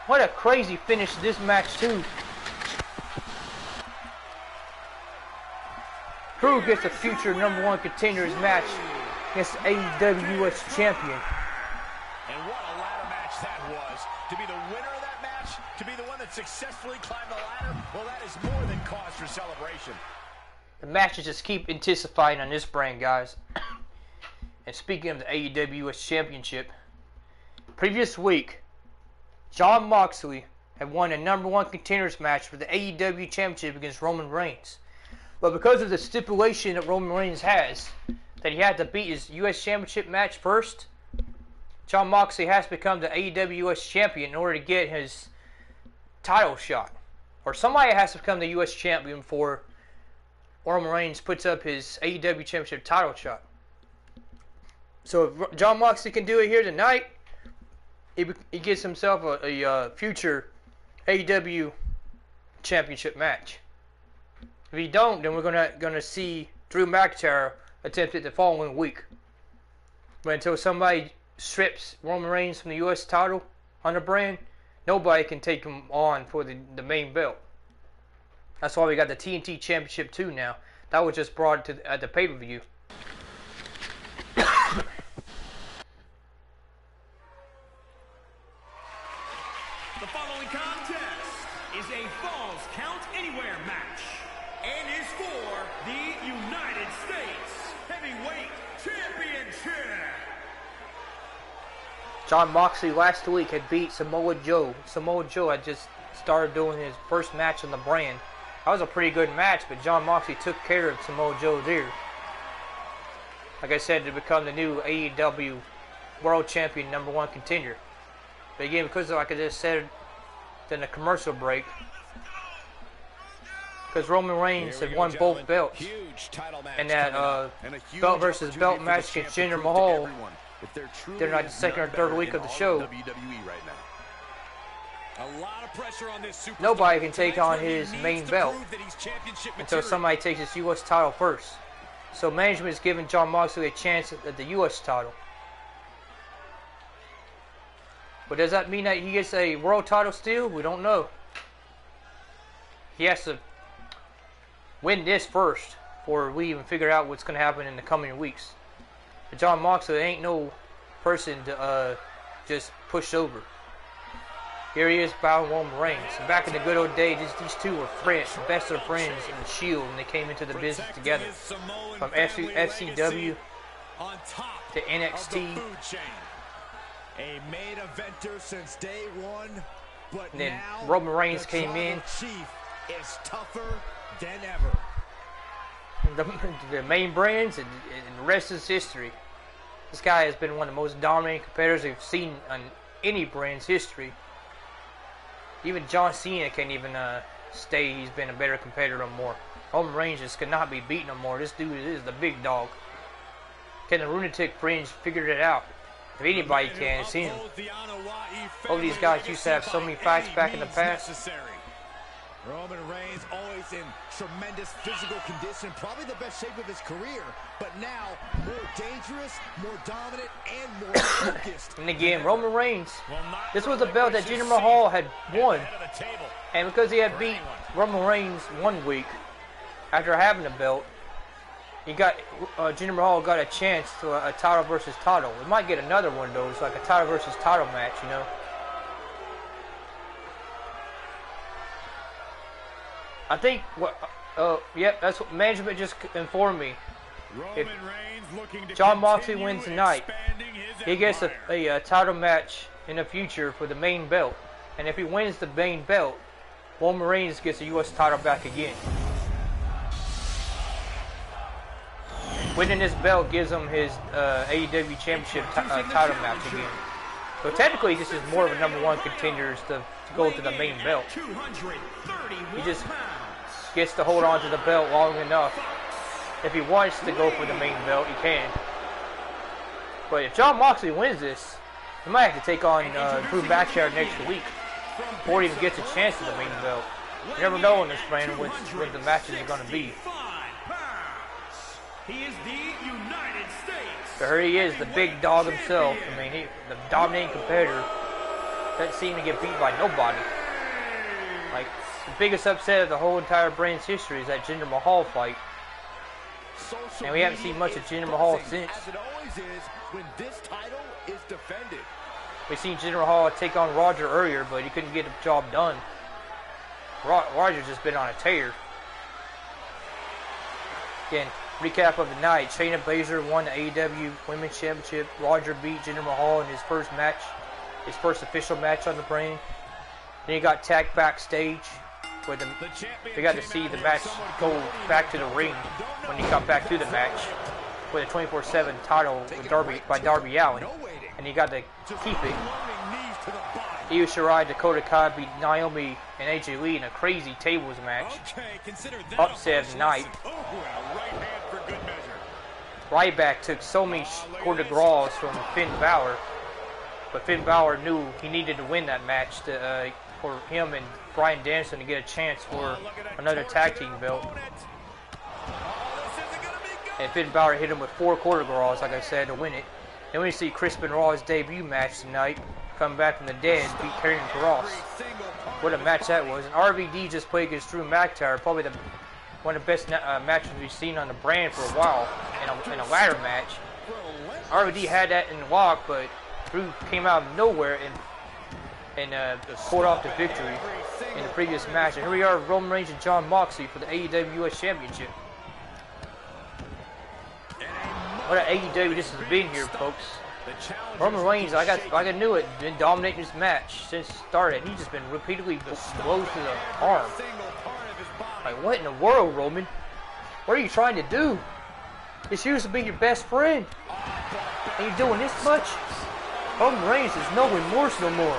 What a crazy finish to this match, too. Drew gets a future #1 contenders match against the AEW US champion. And what a ladder match that was. To be the winner of that match, to be the one that successfully climbed the ladder, well, that is more than cause for celebration. The matches just keep intensifying on this brand, guys. And speaking of the AEW US Championship, previous week, Jon Moxley had won a #1 contenders match for the AEW Championship against Roman Reigns. But because of the stipulation that Roman Reigns has, that he had to beat his US Championship match first, Jon Moxley has to become the AEW US Champion in order to get his title shot. Or somebody has to become the US Champion before Roman Reigns puts up his AEW Championship title shot. So if Jon Moxley can do it here tonight, he gets himself a future AEW Championship match. If he don't, then we're gonna see Drew McIntyre attempt it the following week. But until somebody strips Roman Reigns from the US title on the brand, nobody can take him on for the main belt. That's why we got the TNT Championship too now. That was just brought to at the pay-per-view. The following contest is a Falls Count Anywhere match and is for the United States Heavyweight Championship. John Moxley last week had beat Samoa Joe. Samoa Joe had just started doing his first match on the brand. That was a pretty good match, but John Moxley took care of Samoa Joe there. Like I said, to become the new AEW World Champion #1 contender. But again, because like I just said in the commercial break, because Roman Reigns had won both belts, and that belt versus belt match against Jinder Mahal, they're not the second or third week of the show. Nobody can take on his main belt until somebody takes his U.S. title first. So management is giving John Moxley a chance at the U.S. title. But does that mean that he gets a world title still? We don't know. He has to win this first before we even figure out what's going to happen in the coming weeks. But John Moxley ain't no person to just push over. Here he is battling Roman Reigns. And back in the good old days, these two were friends, best of friends in the Shield, and they came into the business together. From FCW to NXT. A main eventer since day one, but and then now Roman Reigns came in. Chief is tougher than ever. The main brands and the rest is history. This guy has been one of the most dominant competitors we've seen on any brand's history. Even John Cena can't even say he's been a better competitor no more. Roman Reigns just cannot be beaten no more. This dude is the big dog. Can the Lunatic Fringe figure it out? If anybody can, it's him. All these guys used to have so many fights back in the past. Roman Reigns always in tremendous physical condition, probably the best shape of his career, but now more dangerous, more dominant, and more focused. And again, Roman Reigns, this was a belt that Jinder Mahal had won, and because he had beat Roman Reigns 1 week after having the belt, he got Jinder Mahal got a chance to a title versus title. We might get another one of those, like a title versus title match, you know. I think yep, that's what management just informed me. If John Moxley wins tonight, he gets a title match in the future for the main belt, and if he wins the main belt, Roman Reigns gets the U.S. title back again. Winning this belt gives him his AEW Championship title match again. So technically, this is more of a #1 contender to go to the main belt. He just gets to hold on to the belt long enough. If he wants to go for the main belt, he can. But if John Moxley wins this, he might have to take on Drew McIntyre next week before he even gets a chance at the main belt. You never know in this brand what the matches are going to be. He is the United States. So here he is, the big dog himself. I mean, the dominating competitor. Doesn't seem to get beat by nobody. Like, the biggest upset of the whole entire brand's history is that Jinder Mahal fight. And we haven't seen much of Jinder Mahal since. As it always is when this title is defended. We've seen Jinder Mahal take on Roger earlier, but he couldn't get the job done. Roger's just been on a tear. Again, recap of the night. Shayna Baszler won the AEW Women's Championship. Roger beat Jinder Mahal in his first match. His first official match on the brand. Then he got tagged backstage. Where we got to see the match go back to the ring when he got back to the match. With a 24/7 title with Darby Allin. And he got to keep it. Io Shirai, Dakota Kai beat Naomi and AJ Lee in a crazy tables match. Upset of the night. Ryback took so many coup de grace from Finn Balor. But Finn Balor knew he needed to win that match for him and Bryan Danielson to get a chance for another tag team belt. And Finn Balor hit him with 4 coup de grace, like I said, to win it. Then we see Chris Benoit's debut match tonight, coming back from the dead, beat Karrion Kross. What a match that was. And RVD just played against Drew McIntyre, probably one of the best matches we've seen on the brand for a while in a ladder match. RVD had that in the lock, but Drew came out of nowhere and pulled off the victory in the previous match. And here we are, Roman Reigns and John Moxley for the AEW US Championship. What an AEW this has been here, folks. Roman Reigns, like I knew it, been dominating this match since it started. He's just been repeatedly blows to the arm. Like, what in the world, Roman? What are you trying to do? This used to be your best friend. And you're doing this much? Roman Reigns is no remorse no more.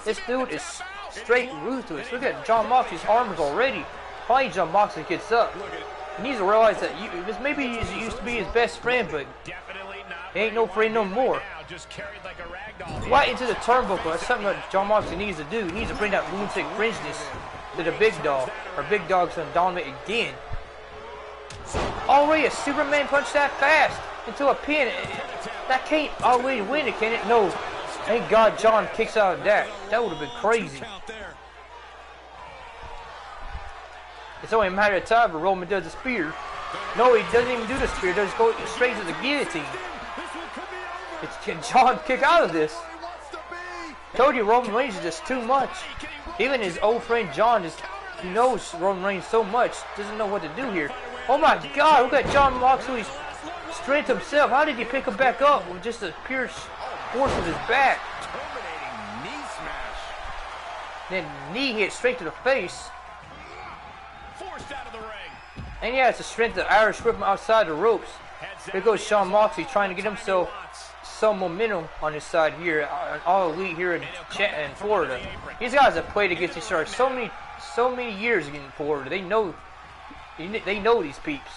This dude is straight and ruthless. Look at Jon Moxley's armors already. Finally, Jon Moxley gets up. He needs to realize that this maybe he used to be his best friend, but he ain't no friend no more. Right into the turnbuckle. That's something that Jon Moxley needs to do. He needs to bring that lunatic fringeness to the big dog. Or big dog's gonna dominate again. Already a Superman punch that fast into a pin. That can't already win it, can it? No. Thank God Jon kicks out of that. That would have been crazy. It's only a matter of time before Roman does the spear. No, he doesn't even do the spear. He just go straight to the guillotine. Can Jon kick out of this? Told you Roman Reigns is just too much. Even his old friend Jon just knows Roman Reigns so much, doesn't know what to do here. Oh my God! Look at Jon Moxley's strength himself. How did he pick him back up with just a pure force of his back? Then knee hit straight to the face. And yeah, it's the strength of Irish whip him outside the ropes. Here goes Jon Moxley trying to get himself some momentum on his side here, all elite here in Florida. These guys have played against each other so many years in Florida. They know these peeps.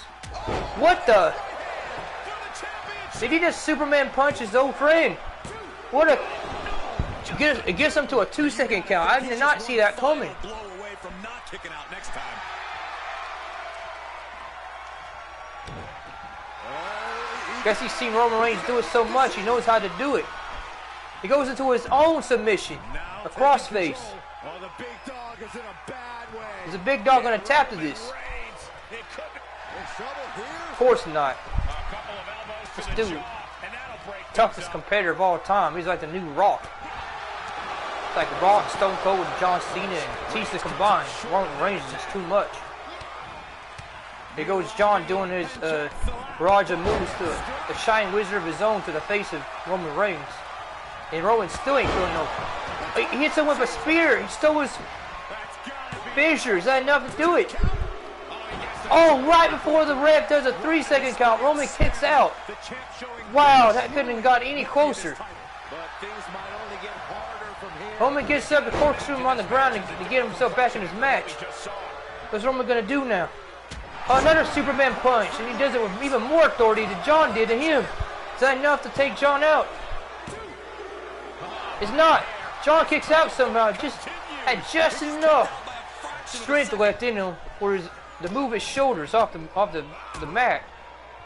What the? Did he just Superman punch his old friend? What a! It gets him to a 2-second count. I did not see that coming. Guess he's seen Roman Reigns do it so much, he knows how to do it. He goes into his own submission, a crossface. Is the big dog going to tap to this? Of course not. This dude, toughest competitor of all time. He's like the new Rock. It's like Rock, Stone Cold, and John Cena and Batista combined. Roman Reigns is just too much. Here goes Jon doing his barrage of moves to the Shining Wizard of his own to the face of Roman Reigns. And Roman still ain't doing no. He hits him with a spear. He stole his fissure. Is that enough to do it? Oh, right before the ref does a 3-second count, Roman kicks out. Wow, that couldn't have got any closer. Roman gets up to corkscrew him on the ground to get himself back in his match. What's Roman going to do now? Another Superman punch, and he does it with even more authority than Jon did to him. Is that enough to take Jon out? It's not. Jon kicks out somehow, had just enough strength left in him for to move his shoulders off the mat.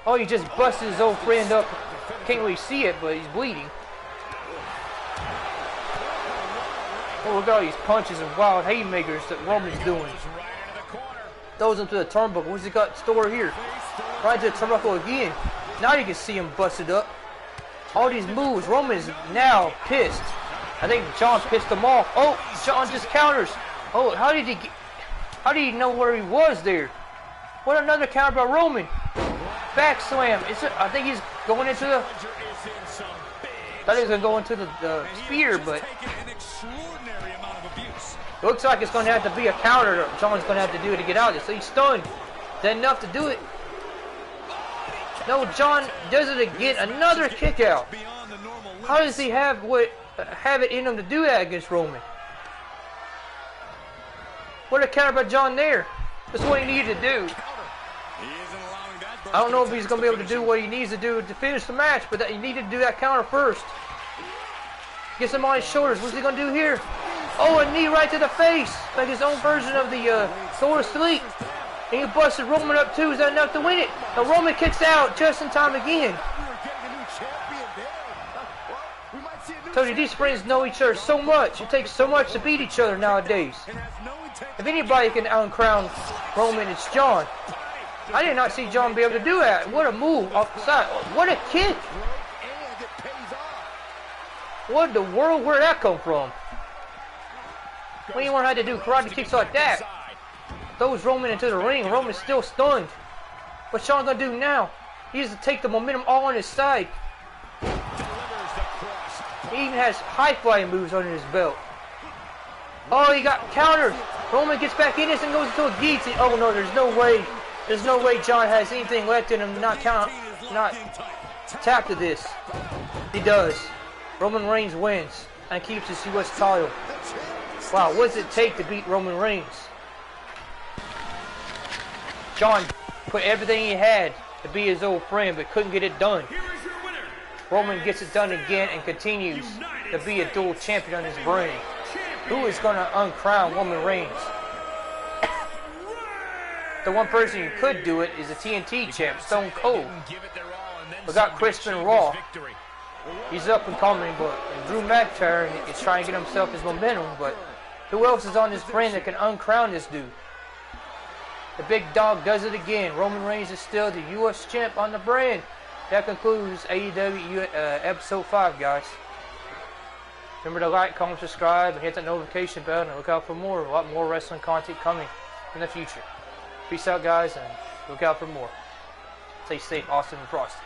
Oh, he just busted his old friend up. Can't really see it, but he's bleeding. Oh, look at all these punches and wild haymakers that Roman's doing. Throws him to the turnbuckle. What's he got in store here? Right to the turnbuckle again. Now you can see him busted up. All these moves. Roman is now pissed. I think Jon pissed him off. Oh, Jon just counters. Oh, how did he know where he was there? What another counter by Roman. Back slam. I think he's going into the... thought he was going to go into the spear, but... looks like it's going to have to be a counter that Jon's going to have to do to get out of this. So he's stunned. Is that enough to do it? No, Jon does it again. Another kick out. How does he have it in him to do that against Roman? What a counter by Jon there. That's what he needed to do. I don't know if he's going to be able to do what he needs to do to finish the match, but he needed to do that counter first. Gets him on his shoulders. What's he going to do here? Oh, a knee right to the face. Like his own version of the Sword of Sleep. And he busted Roman up too. Is that enough to win it? Now Roman kicks out just in time again. Told you, these friends know each other so much. It takes so much to beat each other nowadays. If anybody can uncrown Roman, it's Jon. I did not see Jon be able to do that. What a move off the side. What a kick. What in the world? Where'd that come from? When you want how to do karate kicks like that? Throws Roman into the ring. Roman's still stunned. What's Jon gonna do now? He has to take the momentum all on his side. He even has high-flying moves under his belt. Oh, he got countered. Roman gets back in this and goes into a guillotine. Oh no, there's no way. There's no way John has anything left in him to not tap to this. He does. Roman Reigns wins and keeps his U.S. title. Wow, what does it take to beat Roman Reigns? John put everything he had to be his old friend, but couldn't get it done. Roman gets it done again and continues to be a dual champion on his brain. Who is going to uncrown Roman Reigns? The one person who could do it is the TNT champ, Stone Cold. We got Chris Benoit. He's up and coming, but Drew McIntyre is trying to get himself his momentum, but who else is on this brand that can uncrown this dude? The big dog does it again. Roman Reigns is still the U.S. champ on the brand. That concludes AEW episode 5, guys. Remember to like, comment, subscribe, and hit that notification bell, and look out for more. A lot more wrestling content coming in the future. Peace out, guys, and look out for more. Stay safe, Austin and Frosty.